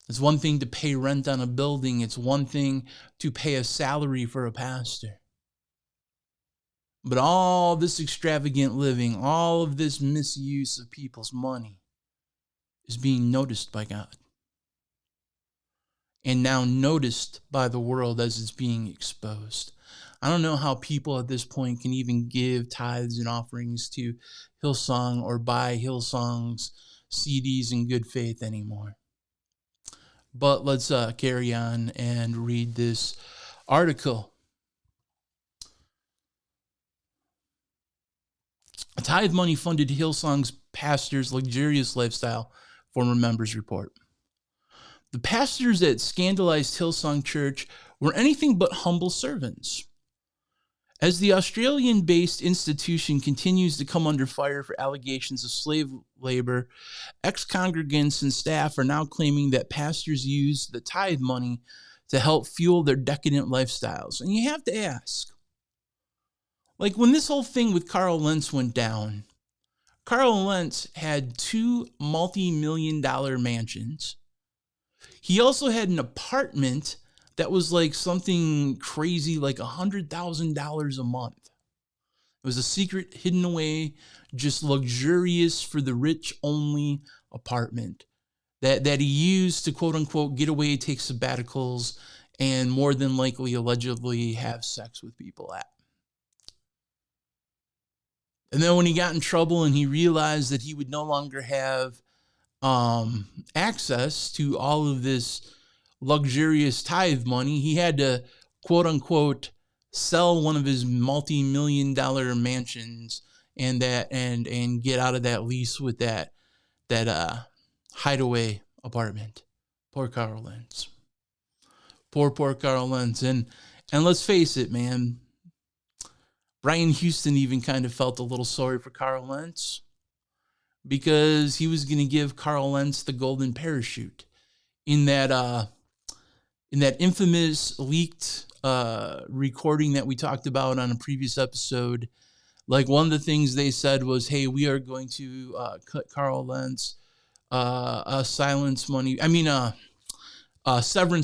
It's one thing to pay rent on a building. It's one thing to pay a salary for a pastor. But all this extravagant living, all of this misuse of people's money is being noticed by God. And now noticed by the world as it's being exposed. I don't know how people at this point can even give tithes and offerings to Hillsong or buy Hillsong's CDs in good faith anymore. But let's carry on and read this article. Tithe money funded Hillsong's pastors' luxurious lifestyle, former members report. The pastors that scandalized Hillsong Church were anything but humble servants. As the Australian-based institution continues to come under fire for allegations of slave labor, ex-congregants and staff are now claiming that pastors use the tithe money to help fuel their decadent lifestyles. And you have to ask, like when this whole thing with Carl Lentz went down, Carl Lentz had 2 multi-million-dollar mansions. He also had an apartment that was like something crazy, like $100,000 a month. It was a secret, hidden away, just luxurious for the rich only apartment that he used to, quote unquote, get away, take sabbaticals, and more than likely, allegedly, have sex with people at. And then when he got in trouble and he realized that he would no longer have access to all of this luxurious tithe money, he had to, quote unquote, sell one of his multi-million-dollar mansions and get out of that lease with that hideaway apartment. Poor Carl Lentz. Poor Carl Lentz. And let's face it, man, Brian Houston even kind of felt a little sorry for Carl Lentz because he was going to give Carl Lentz the golden parachute in that infamous leaked recording that we talked about on a previous episode. Like, one of the things they said was, hey, we are going to cut Carl Lentz a severance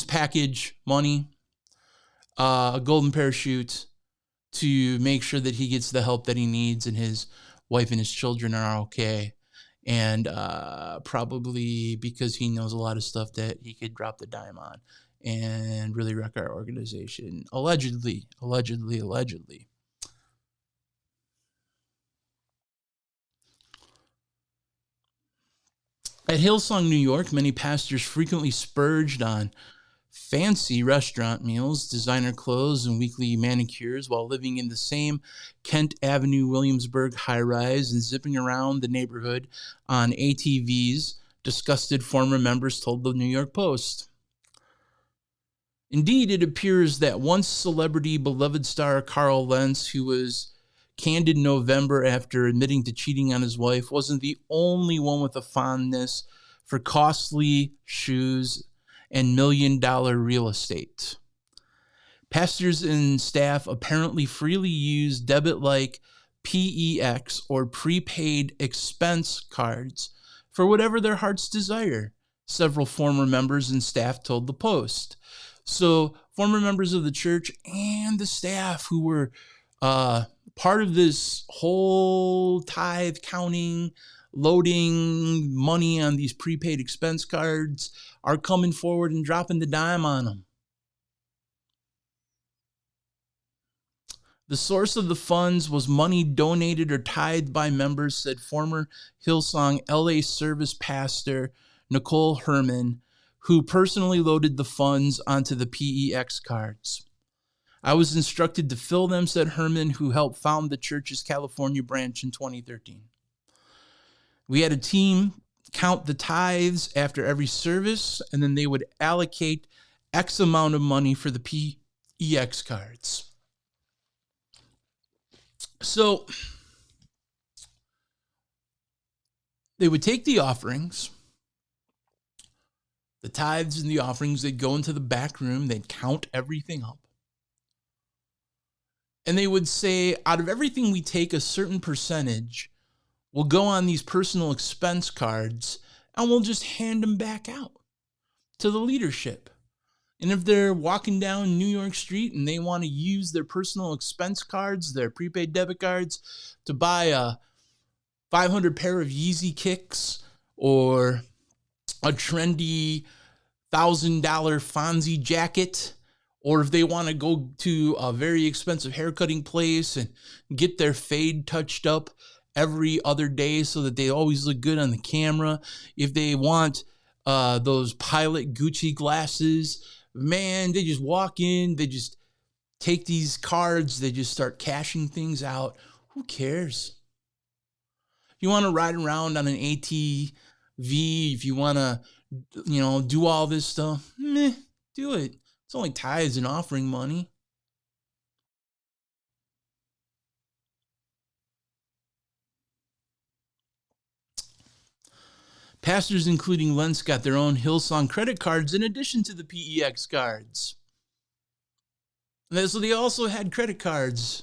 package money, a golden parachute to make sure that he gets the help that he needs and his wife and his children are okay. And probably because he knows a lot of stuff that he could drop the dime on and really wreck our organization. Allegedly. At Hillsong, New York, many pastors frequently splurged on fancy restaurant meals, designer clothes, and weekly manicures while living in the same Kent Avenue, Williamsburg high-rise and zipping around the neighborhood on ATVs, disgusted former members told the New York Post. Indeed, it appears that once celebrity beloved star Carl Lentz, who was canned in November after admitting to cheating on his wife, wasn't the only one with a fondness for costly shoes and million-dollar real estate. Pastors and staff apparently freely use debit-like PEX or prepaid expense cards for whatever their hearts desire, several former members and staff told the Post. So former members of the church and the staff who were part of this whole tithe counting, loading money on these prepaid expense cards are coming forward and dropping the dime on them. The source of the funds was money donated or tithed by members, said former Hillsong LA service pastor Nicole Herman, who personally loaded the funds onto the PEX cards. I was instructed to fill them, said Herman, who helped found the church's California branch in 2013. We had a team count the tithes after every service, and then they would allocate X amount of money for the PEX cards. So they would take the offerings, the tithes and the offerings, they'd go into the back room, they'd count everything up. And they would say, out of everything we take, a certain percentage will go on these personal expense cards, and we'll just hand them back out to the leadership. And if they're walking down New York Street and they want to use their personal expense cards, their prepaid debit cards, to buy a 500 pair of Yeezy kicks or a trendy $1,000 Fonzie jacket, or if they want to go to a very expensive haircutting place and get their fade touched up every other day so that they always look good on the camera, if they want those Pilot Gucci glasses, man, they just walk in, they just take these cards, they just start cashing things out. Who cares? You want to ride around on an ATV, if you want to, do all this stuff, do it. It's only tithes and offering money. Pastors, including Lentz, got their own Hillsong credit cards in addition to the PEX cards. So they also had credit cards,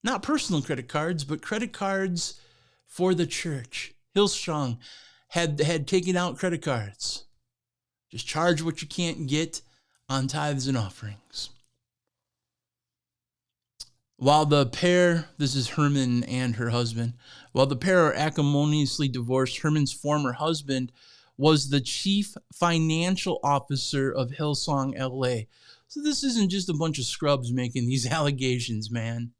not personal credit cards, but credit cards for the church. Hilsong had taken out credit cards. Just charge what you can't get on tithes and offerings. While the pair, this is Herman and her husband, while the pair are acrimoniously divorced, Herman's former husband was the chief financial officer of Hillsong LA. So this isn't just a bunch of scrubs making these allegations, man.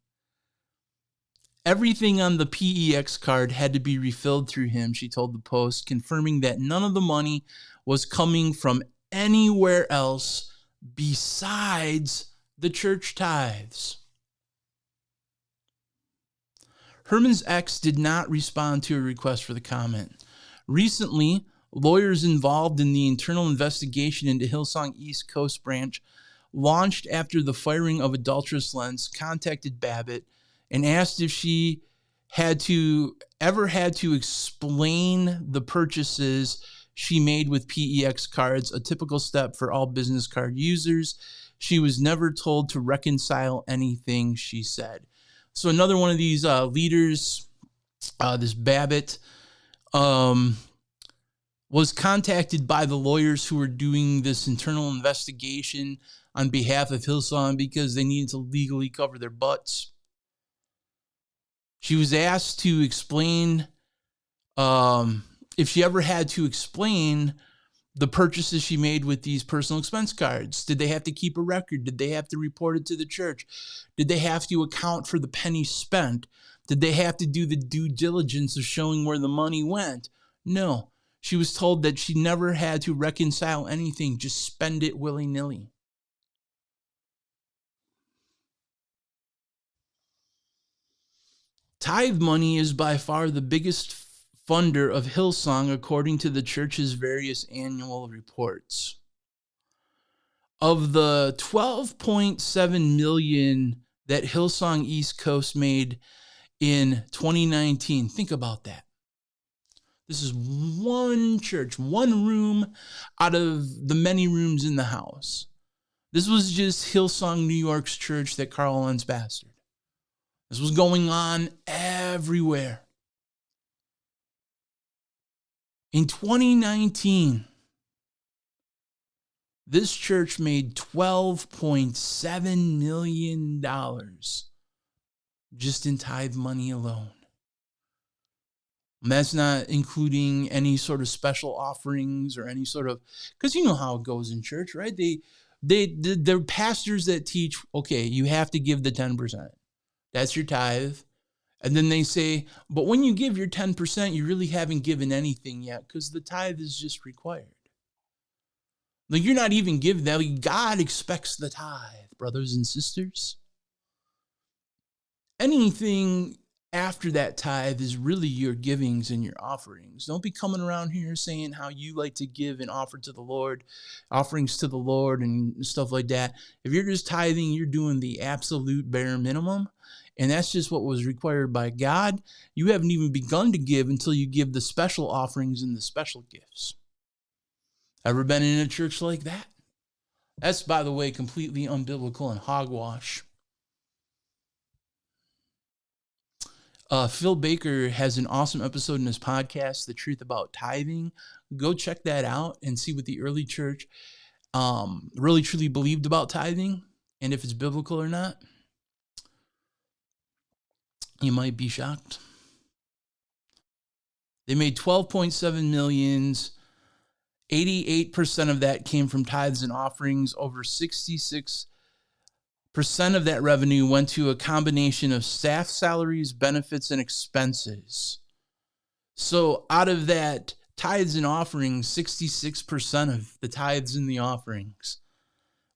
Everything on the PEX card had to be refilled through him, she told the Post, confirming that none of the money was coming from anywhere else besides the church tithes. Herman's ex did not respond to a request for the comment. Recently, lawyers involved in the internal investigation into Hillsong East Coast branch, launched after the firing of adulterous Lentz, contacted Babbitt and asked if she ever had to explain the purchases she made with PEX cards, a typical step for all business card users. She was never told to reconcile anything, she said. So another one of these leaders, this Babbitt, was contacted by the lawyers who were doing this internal investigation on behalf of Hillsong because they needed to legally cover their butts. She was asked to explain if she ever had to explain the purchases she made with these personal expense cards. Did they have to keep a record? Did they have to report it to the church? Did they have to account for the pennies spent? Did they have to do the due diligence of showing where the money went? No. She was told that she never had to reconcile anything, just spend it willy-nilly. Tithe money is by far the biggest funder of Hillsong, according to the church's various annual reports. Of the $12.7 million that Hillsong East Coast made in 2019, think about that. This is one church, one room out of the many rooms in the house. This was just Hillsong New York's church that Carl Lentz pastored. This was going on everywhere. In 2019, this church made $12.7 million just in tithe money alone. And that's not including any sort of special offerings or any sort of, because you know how it goes in church, right? They're pastors that teach, okay, you have to give the 10%. That's your tithe. And then they say, but when you give your 10%, you really haven't given anything yet because the tithe is just required. Like you're not even giving that. God expects the tithe, brothers and sisters. Anything after that tithe is really your givings and your offerings. Don't be coming around here saying how you like to give and offer to the Lord, offerings to the Lord and stuff like that. If you're just tithing, you're doing the absolute bare minimum. And that's just what was required by God. You haven't even begun to give until you give the special offerings and the special gifts. Ever been in a church like that? That's, by the way, completely unbiblical and hogwash. Phil Baker has an awesome episode in his podcast, The Truth About Tithing. Go check that out and see what the early church really truly believed about tithing and if it's biblical or not. You might be shocked. They made $12.7 million. 88% of that came from tithes and offerings. Over 66% of that revenue went to a combination of staff salaries, benefits, and expenses. So out of that tithes and offerings, 66% of the tithes and the offerings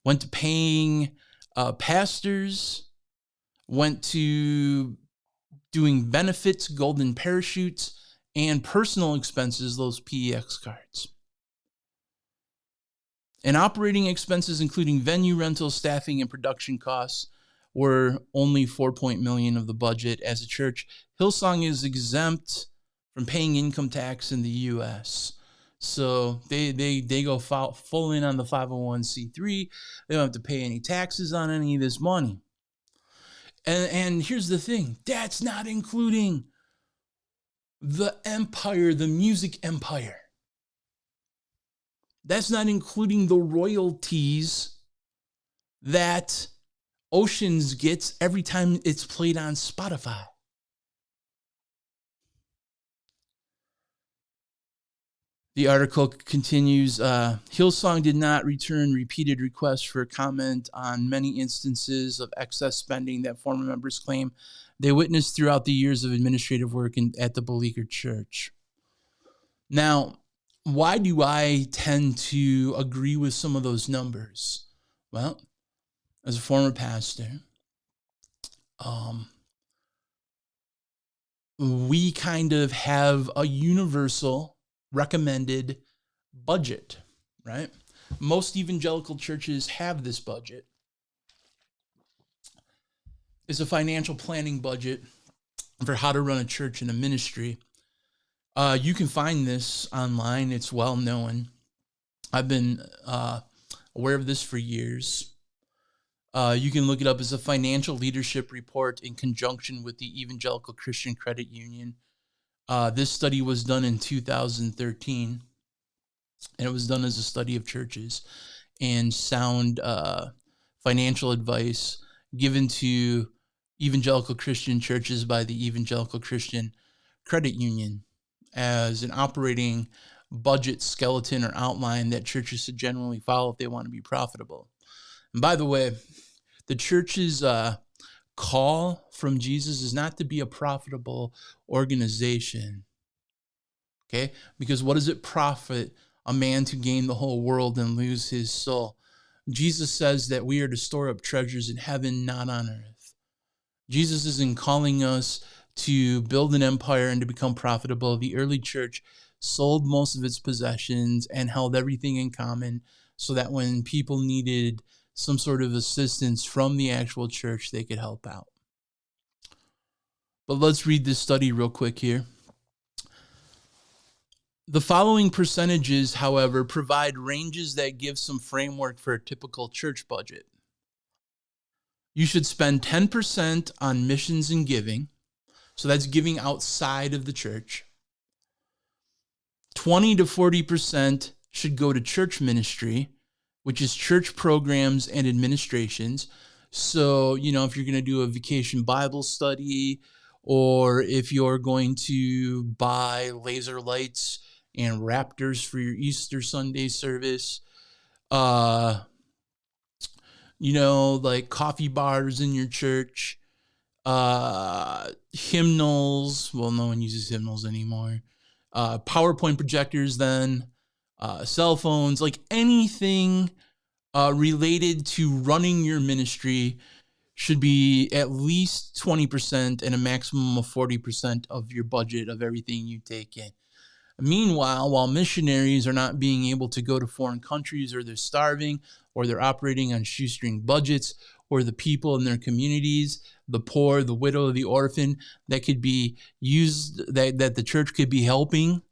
went to paying pastors, went to doing benefits, golden parachutes, and personal expenses, those PEX cards. And operating expenses, including venue rentals, staffing, and production costs, were only $4 million of the budget. As a church, Hillsong is exempt from paying income tax in the U.S. So they go full in on the 501c3. They don't have to pay any taxes on any of this money. And here's the thing. That's not including the empire, the music empire. That's not including the royalties that Oceans gets every time it's played on Spotify. The article continues, Hillsong did not return repeated requests for comment on many instances of excess spending that former members claim they witnessed throughout the years of administrative work at the beleaguered church. Now, why do I tend to agree with some of those numbers? Well, as a former pastor, we kind of have a universal recommended budget, right? Most evangelical churches have this budget. It's a financial planning budget for how to run a church and a ministry. You can find this online. It's well known. I've been aware of this for years. You can look it up as a financial leadership report in conjunction with the Evangelical Christian Credit Union. This study was done in 2013, and it was done as a study of churches and sound financial advice given to evangelical Christian churches by the Evangelical Christian Credit Union as an operating budget skeleton or outline that churches should generally follow if they want to be profitable. And by the way, the church's call from Jesus is not to be a profitable organization. Okay? Because what does it profit a man to gain the whole world and lose his soul? Jesus says that we are to store up treasures in heaven, not on earth. Jesus isn't calling us to build an empire and to become profitable. The early church sold most of its possessions and held everything in common so that when people needed some sort of assistance from the actual church, they could help out. But let's read this study real quick here. The following percentages, however, provide ranges that give some framework for a typical church budget. You should spend 10% on missions and giving. So that's giving outside of the church. 20 to 40% should go to church ministry, which is church programs and administrations. So, if you're going to do a vacation Bible study, or if you're going to buy laser lights and raptors for your Easter Sunday service, like coffee bars in your church, hymnals. Well, no one uses hymnals anymore. PowerPoint projectors then, cell phones, like anything related to running your ministry should be at least 20% and a maximum of 40% of your budget of everything you take in. Meanwhile, while missionaries are not being able to go to foreign countries, or they're starving, or they're operating on shoestring budgets, or the people in their communities, the poor, the widow, the orphan, that could be used, that the church could be helping,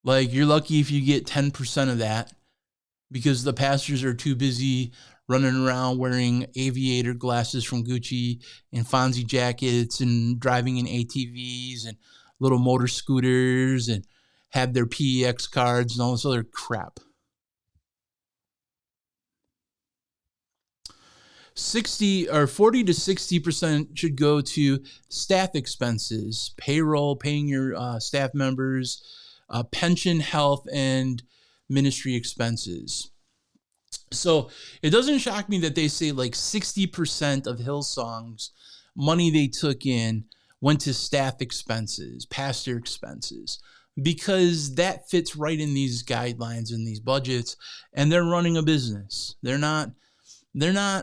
like you're lucky if you get 10% of that, because the pastors are too busy running around wearing aviator glasses from Gucci and Fonzie jackets and driving in ATVs and little motor scooters and have their PEX cards and all this other crap. 40 to 60% should go to staff expenses, payroll, paying your staff members, pension, health, and ministry expenses. So it doesn't shock me that they say like 60% of Hillsong's money they took in went to staff expenses, pastor expenses, because that fits right in these guidelines and these budgets, and they're running a business. They're not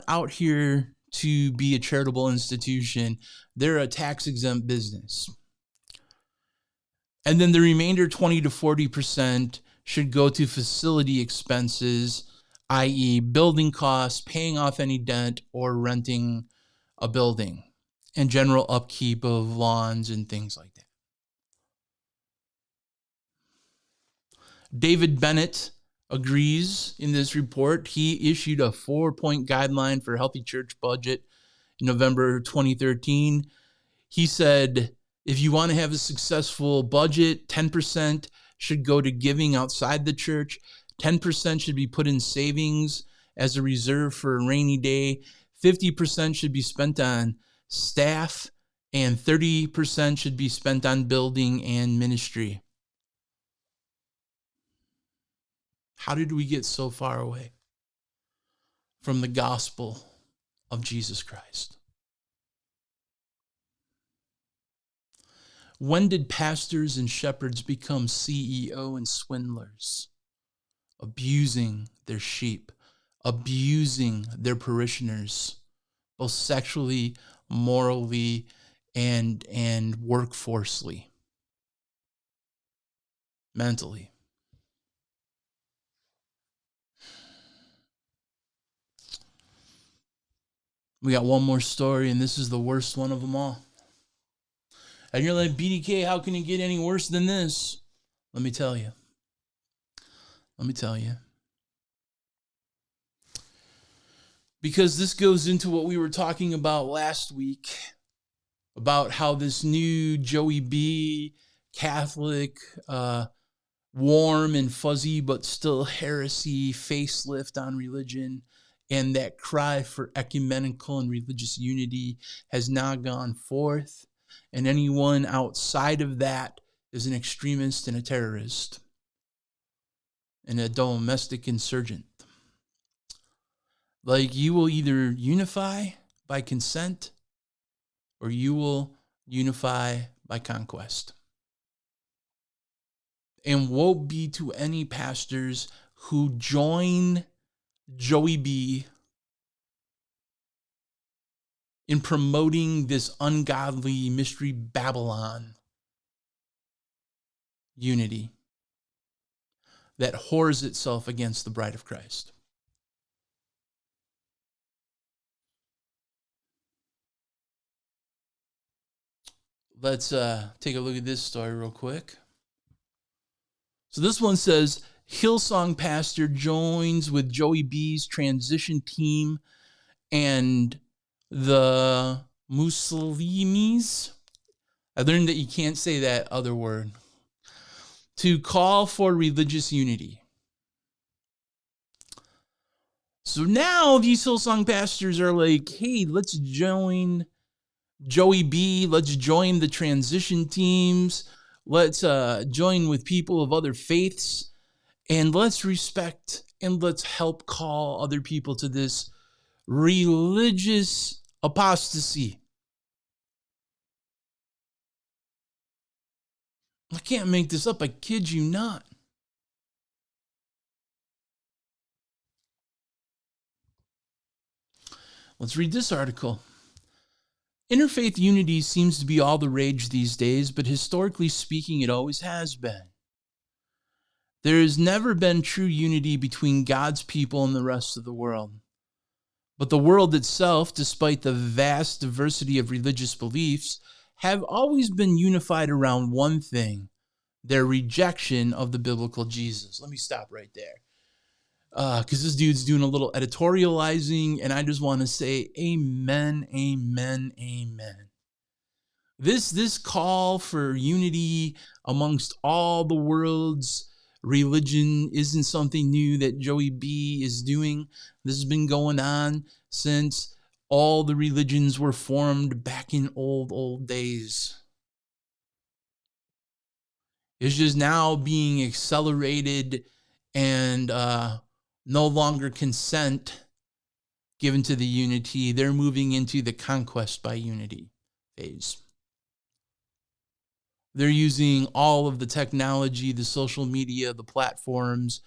out here to be a charitable institution. They're a tax-exempt business. And then the remainder 20 to 40% should go to facility expenses, i.e. building costs, paying off any debt, or renting a building, and general upkeep of lawns and things like that. David Bennett agrees in this report. He issued a 4-point guideline for a healthy church budget in November 2013. He said, if you want to have a successful budget, 10% should go to giving outside the church. 10% should be put in savings as a reserve for a rainy day. 50% should be spent on staff, and 30% should be spent on building and ministry. How did we get so far away from the gospel of Jesus Christ? When did pastors and shepherds become CEO and swindlers, abusing their sheep, abusing their parishioners, both sexually, morally, and workforcely, mentally? We got one more story, and this is the worst one of them all. And you're like, BDK, how can it get any worse than this? Let me tell you. Because this goes into what we were talking about last week, about how this new Joey B, Catholic, warm and fuzzy, but still heresy facelift on religion, and that cry for ecumenical and religious unity has now gone forth. And anyone outside of that is an extremist and a terrorist and a domestic insurgent. Like, you will either unify by consent or you will unify by conquest. And woe be to any pastors who join Joey B in promoting this ungodly mystery Babylon unity that whores itself against the bride of Christ. Let's take a look at this story real quick. So this one says, Hillsong pastor joins with Joey B's transition team and the Muslims. I learned that you can't say that other word. To call for religious unity. So now these Hillsong pastors are like, hey, let's join Joey B. Let's join the transition teams. Let's join with people of other faiths. And let's respect and let's help call other people to this religious apostasy. I can't make this up. I kid you not. Let's read this article. Interfaith unity seems to be all the rage these days, but historically speaking, it always has been. There has never been true unity between God's people and the rest of the world. But the world itself, despite the vast diversity of religious beliefs, have always been unified around one thing: their rejection of the biblical Jesus. Let me stop right there. Because this dude's doing a little editorializing, and I just want to say amen, amen, amen. This call for unity amongst all the world's religion isn't something new that Joey B is doing. This has been going on since all the religions were formed back in old days. It's just now being accelerated and no longer consent given to the unity. They're moving into the conquest by unity phase. They're using all of the technology, the social media, the platforms,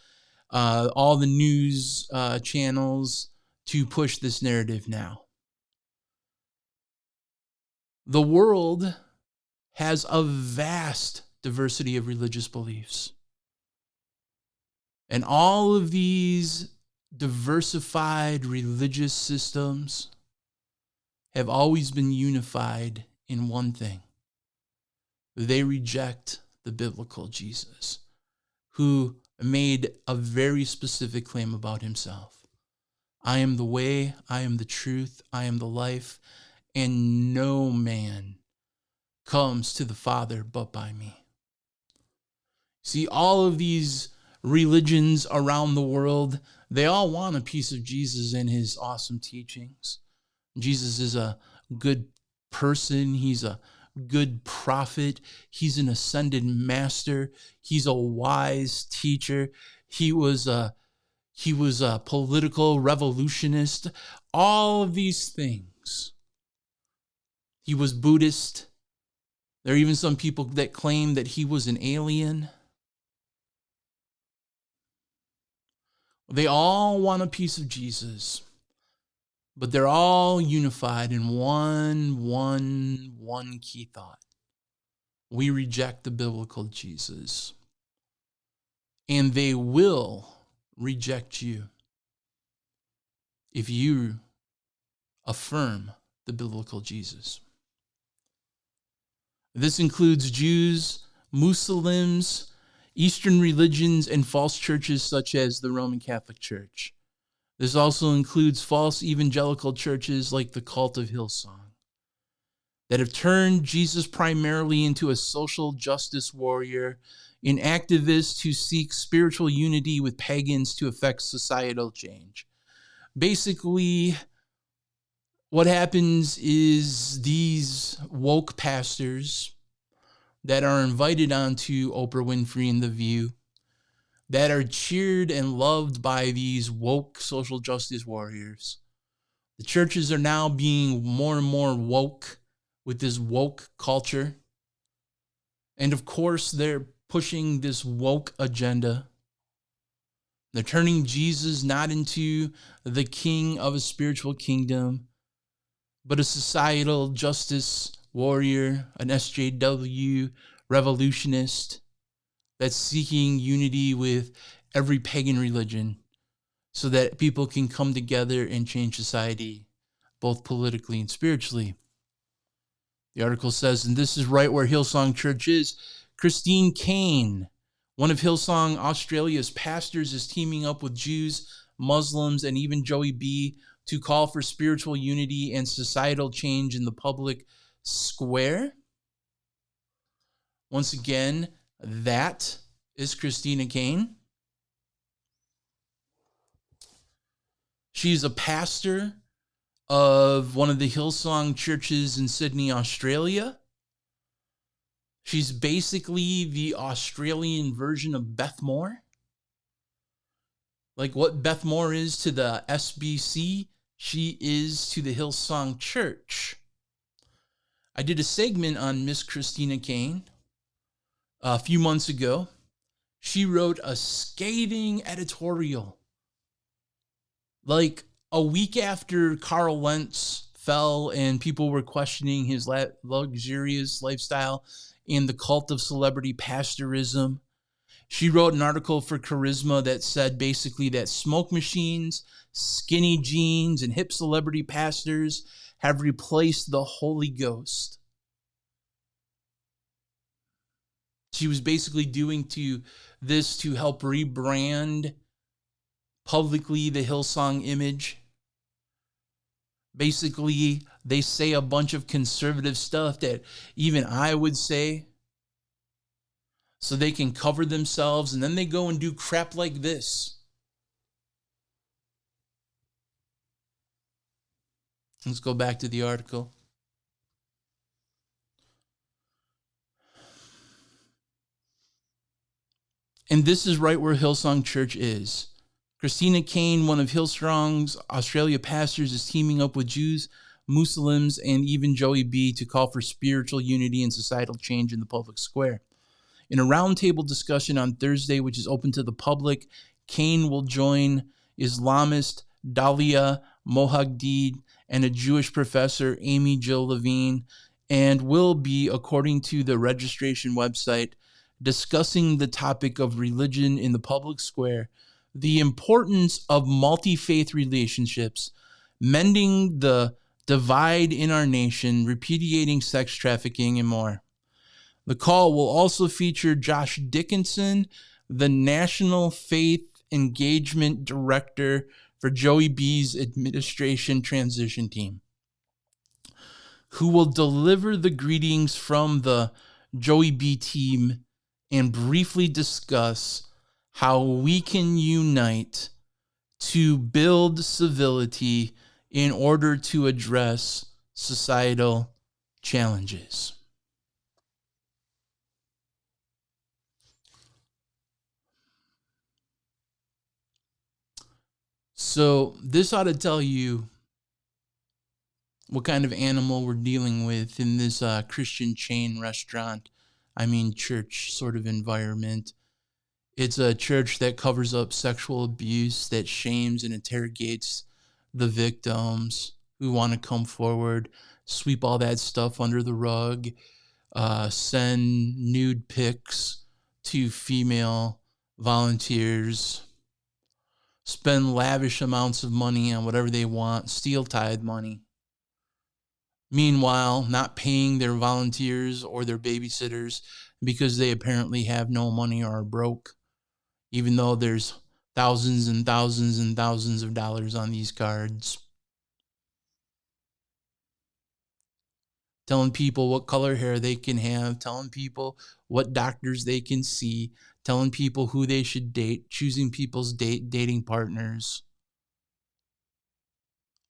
all the news channels to push this narrative now. The world has a vast diversity of religious beliefs. And all of these diversified religious systems have always been unified in one thing. They reject the biblical Jesus, who made a very specific claim about himself. I am the way, I am the truth, I am the life, and no man comes to the Father but by me. See, all of these religions around the world, they all want a piece of Jesus and his awesome teachings. Jesus is a good person. He's a good prophet. He's an ascended master. He's a wise teacher. He was a political revolutionist. All of these things. He was Buddhist. There are even some people that claim that he was an alien. They all want a piece of Jesus, but they're all unified in one key thought. We reject the biblical Jesus, and they will reject you if you affirm the biblical Jesus. This includes Jews, Muslims, Eastern religions, and false churches such as the Roman Catholic Church. This also includes false evangelical churches like the cult of Hillsong that have turned Jesus primarily into a social justice warrior, an activist who seeks spiritual unity with pagans to effect societal change. Basically, what happens is these woke pastors that are invited onto Oprah Winfrey and The View, that are cheered and loved by these woke social justice warriors. The churches are now being more and more woke with this woke culture. And of course, they're pushing this woke agenda. They're turning Jesus not into the king of a spiritual kingdom, but a societal justice warrior, an SJW revolutionist that's seeking unity with every pagan religion so that people can come together and change society, both politically and spiritually. The article says, and this is right where Hillsong Church is, Christine Kane, one of Hillsong Australia's pastors, is teaming up with Jews, Muslims, and even Joey B to call for spiritual unity and societal change in the public square. Once again, that is Christina Kane. She's a pastor of one of the Hillsong churches in Sydney, Australia. She's basically the Australian version of Beth Moore. Like what Beth Moore is to the SBC, she is to the Hillsong Church. I did a segment on Miss Christina Kane a few months ago. She wrote a scathing editorial. Like a week after Carl Lentz fell and people were questioning his luxurious lifestyle and the cult of celebrity pastorism, she wrote an article for Charisma that said basically that smoke machines, skinny jeans, and hip celebrity pastors have replaced the Holy Ghost. She was basically doing this to help rebrand publicly the Hillsong image. Basically, they say a bunch of conservative stuff that even I would say, so they can cover themselves, and then they go and do crap like this. Let's go back to the article. And this is right where Hillsong Church is. Christina Kane, one of Hillsong's Australia pastors, is teaming up with Jews, Muslims, and even Joey B to call for spiritual unity and societal change in the public square. In a roundtable discussion on Thursday, which is open to the public, Kane will join Islamist Dalia Mohagdid and a Jewish professor, Amy Jill Levine, and will be, according to the registration website, discussing the topic of religion in the public square, the importance of multi-faith relationships, mending the divide in our nation, repudiating sex trafficking, and more. The call will also feature Josh Dickinson, the National Faith Engagement Director for Joey B's administration transition team, who will deliver the greetings from the Joey B team and briefly discuss how we can unite to build civility in order to address societal challenges. So this ought to tell you what kind of animal we're dealing with in this Christian chain restaurant, church sort of environment. It's a church that covers up sexual abuse, that shames and interrogates the victims who want to come forward, sweep all that stuff under the rug, send nude pics to female volunteers, spend lavish amounts of money on whatever they want, steal tithe money. Meanwhile, not paying their volunteers or their babysitters because they apparently have no money or are broke, even though there's thousands and thousands and thousands of dollars on these cards. Telling people what color hair they can have, telling people what doctors they can see, telling people who they should date, choosing people's dating partners.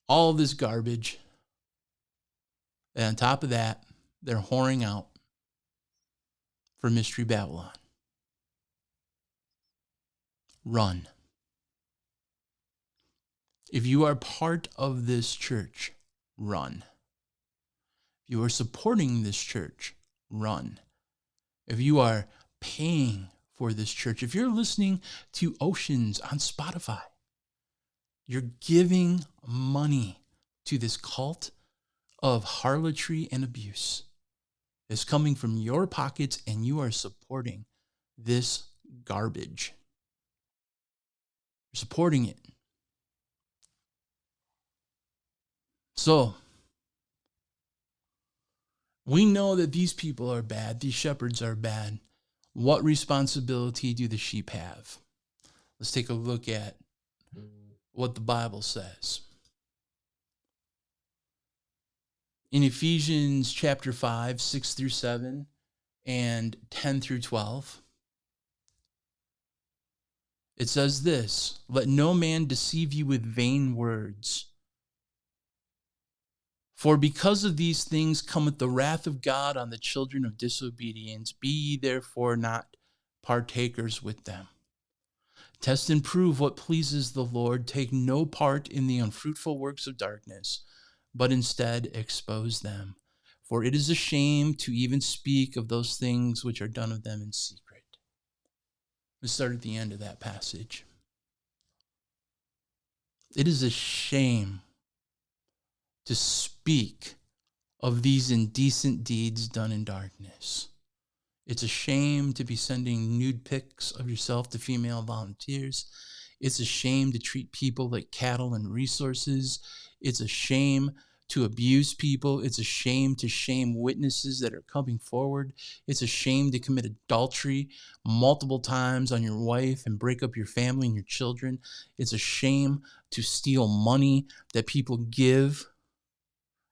All this garbage. And on top of that, they're whoring out for Mystery Babylon. Run. If you are part of this church, run. If you are supporting this church, run. If you are paying for this church, if you're listening to Oceans on Spotify, you're giving money to this cult of harlotry and abuse. It's coming from your pockets, and you are supporting this garbage. You're supporting it. So, we know that these people are bad. These shepherds are bad. What responsibility do the sheep have? Let's take a look at what the Bible says. In Ephesians chapter 5, 6 through 7, and 10 through 12, it says this: "Let no man deceive you with vain words. For because of these things cometh the wrath of God on the children of disobedience. Be ye therefore not partakers with them. Test and prove what pleases the Lord. Take no part in the unfruitful works of darkness, but instead expose them. For it is a shame to even speak of those things which are done of them in secret." Let's start at the end of that passage. It is a shame to speak of these indecent deeds done in darkness. It's a shame to be sending nude pics of yourself to female volunteers. It's a shame to treat people like cattle and resources. It's a shame to abuse people. It's a shame to shame witnesses that are coming forward. It's a shame to commit adultery multiple times on your wife and break up your family and your children. It's a shame to steal money that people give.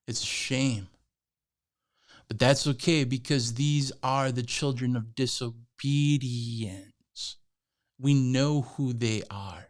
It's a shame. But that's okay, because these are the children of disobedience. We know who they are.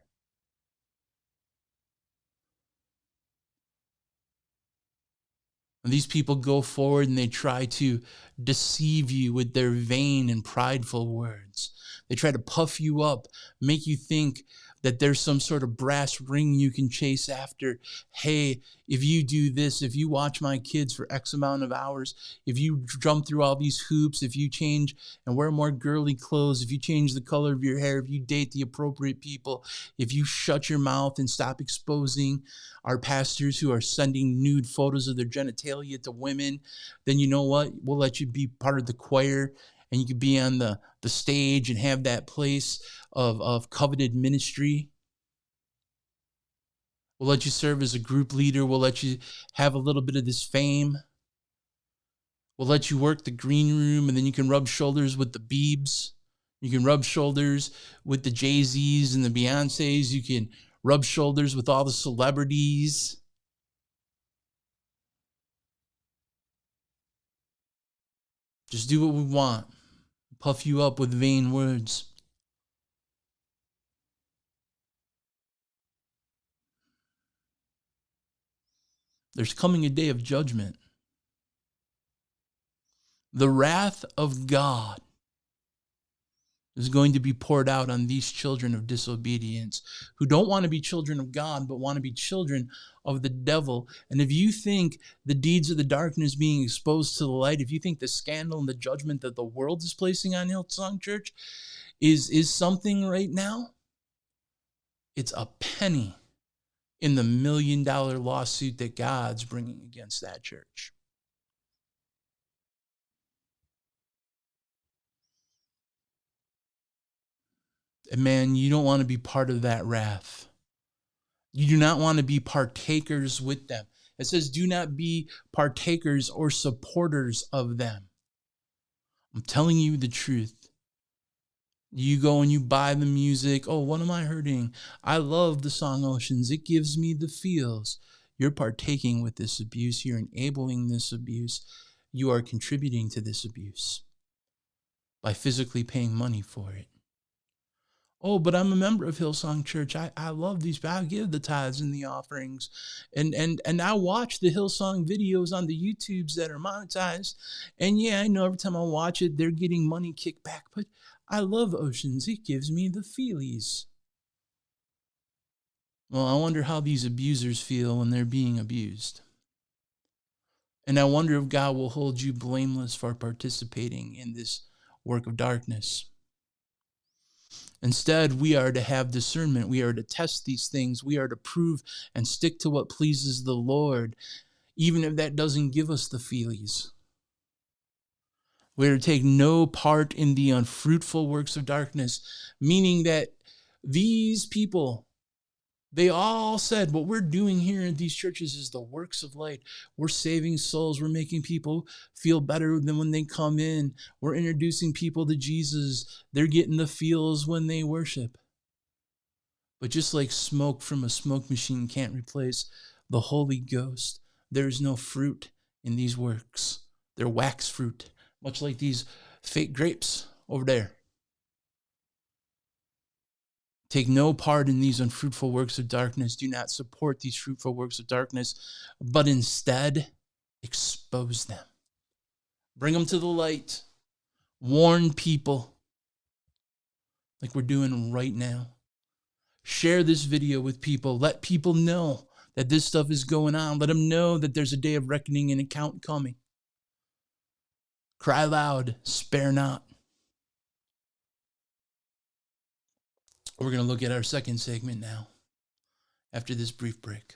And these people go forward and they try to deceive you with their vain and prideful words. They try to puff you up, make you think that there's some sort of brass ring you can chase after. Hey, if you do this, if you watch my kids for X amount of hours, if you jump through all these hoops, if you change and wear more girly clothes, if you change the color of your hair, if you date the appropriate people, if you shut your mouth and stop exposing our pastors who are sending nude photos of their genitalia to women, then you know what? We'll let you be part of the choir, and you could be on the stage and have that place of coveted ministry. We'll let you serve as a group leader. We'll let you have a little bit of this fame. We'll let you work the green room, and then you can rub shoulders with the Biebs. You can rub shoulders with the Jay-Z's and the Beyoncés. You can rub shoulders with all the celebrities. Just do what we want. Puff you up with vain words. There's coming a day of judgment. The wrath of God is going to be poured out on these children of disobedience who don't want to be children of God, but want to be children of the devil. And if you think the deeds of the darkness being exposed to the light, if you think the scandal and the judgment that the world is placing on Hillsong Church is something right now, it's a penny in the $1 million lawsuit that God's bringing against that church. And man, you don't want to be part of that wrath. You do not want to be partakers with them. It says, do not be partakers or supporters of them. I'm telling you the truth. You go and you buy the music. Oh, what am I hurting? I love the song Oceans. It gives me the feels. You're partaking with this abuse. You're enabling this abuse. You are contributing to this abuse by physically paying money for it. Oh, but I'm a member of Hillsong Church. I love these. I give the tithes and the offerings. And I watch the Hillsong videos on the YouTubes that are monetized. And yeah, I know every time I watch it, they're getting money kicked back. But I love Oceans. It gives me the feelies. Well, I wonder how these abusers feel when they're being abused. And I wonder if God will hold you blameless for participating in this work of darkness. Instead, we are to have discernment. We are to test these things. We are to prove and stick to what pleases the Lord, even if that doesn't give us the feelies. We are to take no part in the unfruitful works of darkness, meaning that these people, they all said, what we're doing here in these churches is the works of light. We're saving souls. We're making people feel better than when they come in. We're introducing people to Jesus. They're getting the feels when they worship. But just like smoke from a smoke machine can't replace the Holy Ghost, there is no fruit in these works. They're wax fruit, much like these fake grapes over there. Take no part in these unfruitful works of darkness. Do not support these fruitful works of darkness, but instead expose them. Bring them to the light. Warn people like we're doing right now. Share this video with people. Let people know that this stuff is going on. Let them know that there's a day of reckoning and account coming. Cry loud, spare not. We're going to look at our second segment now after this brief break.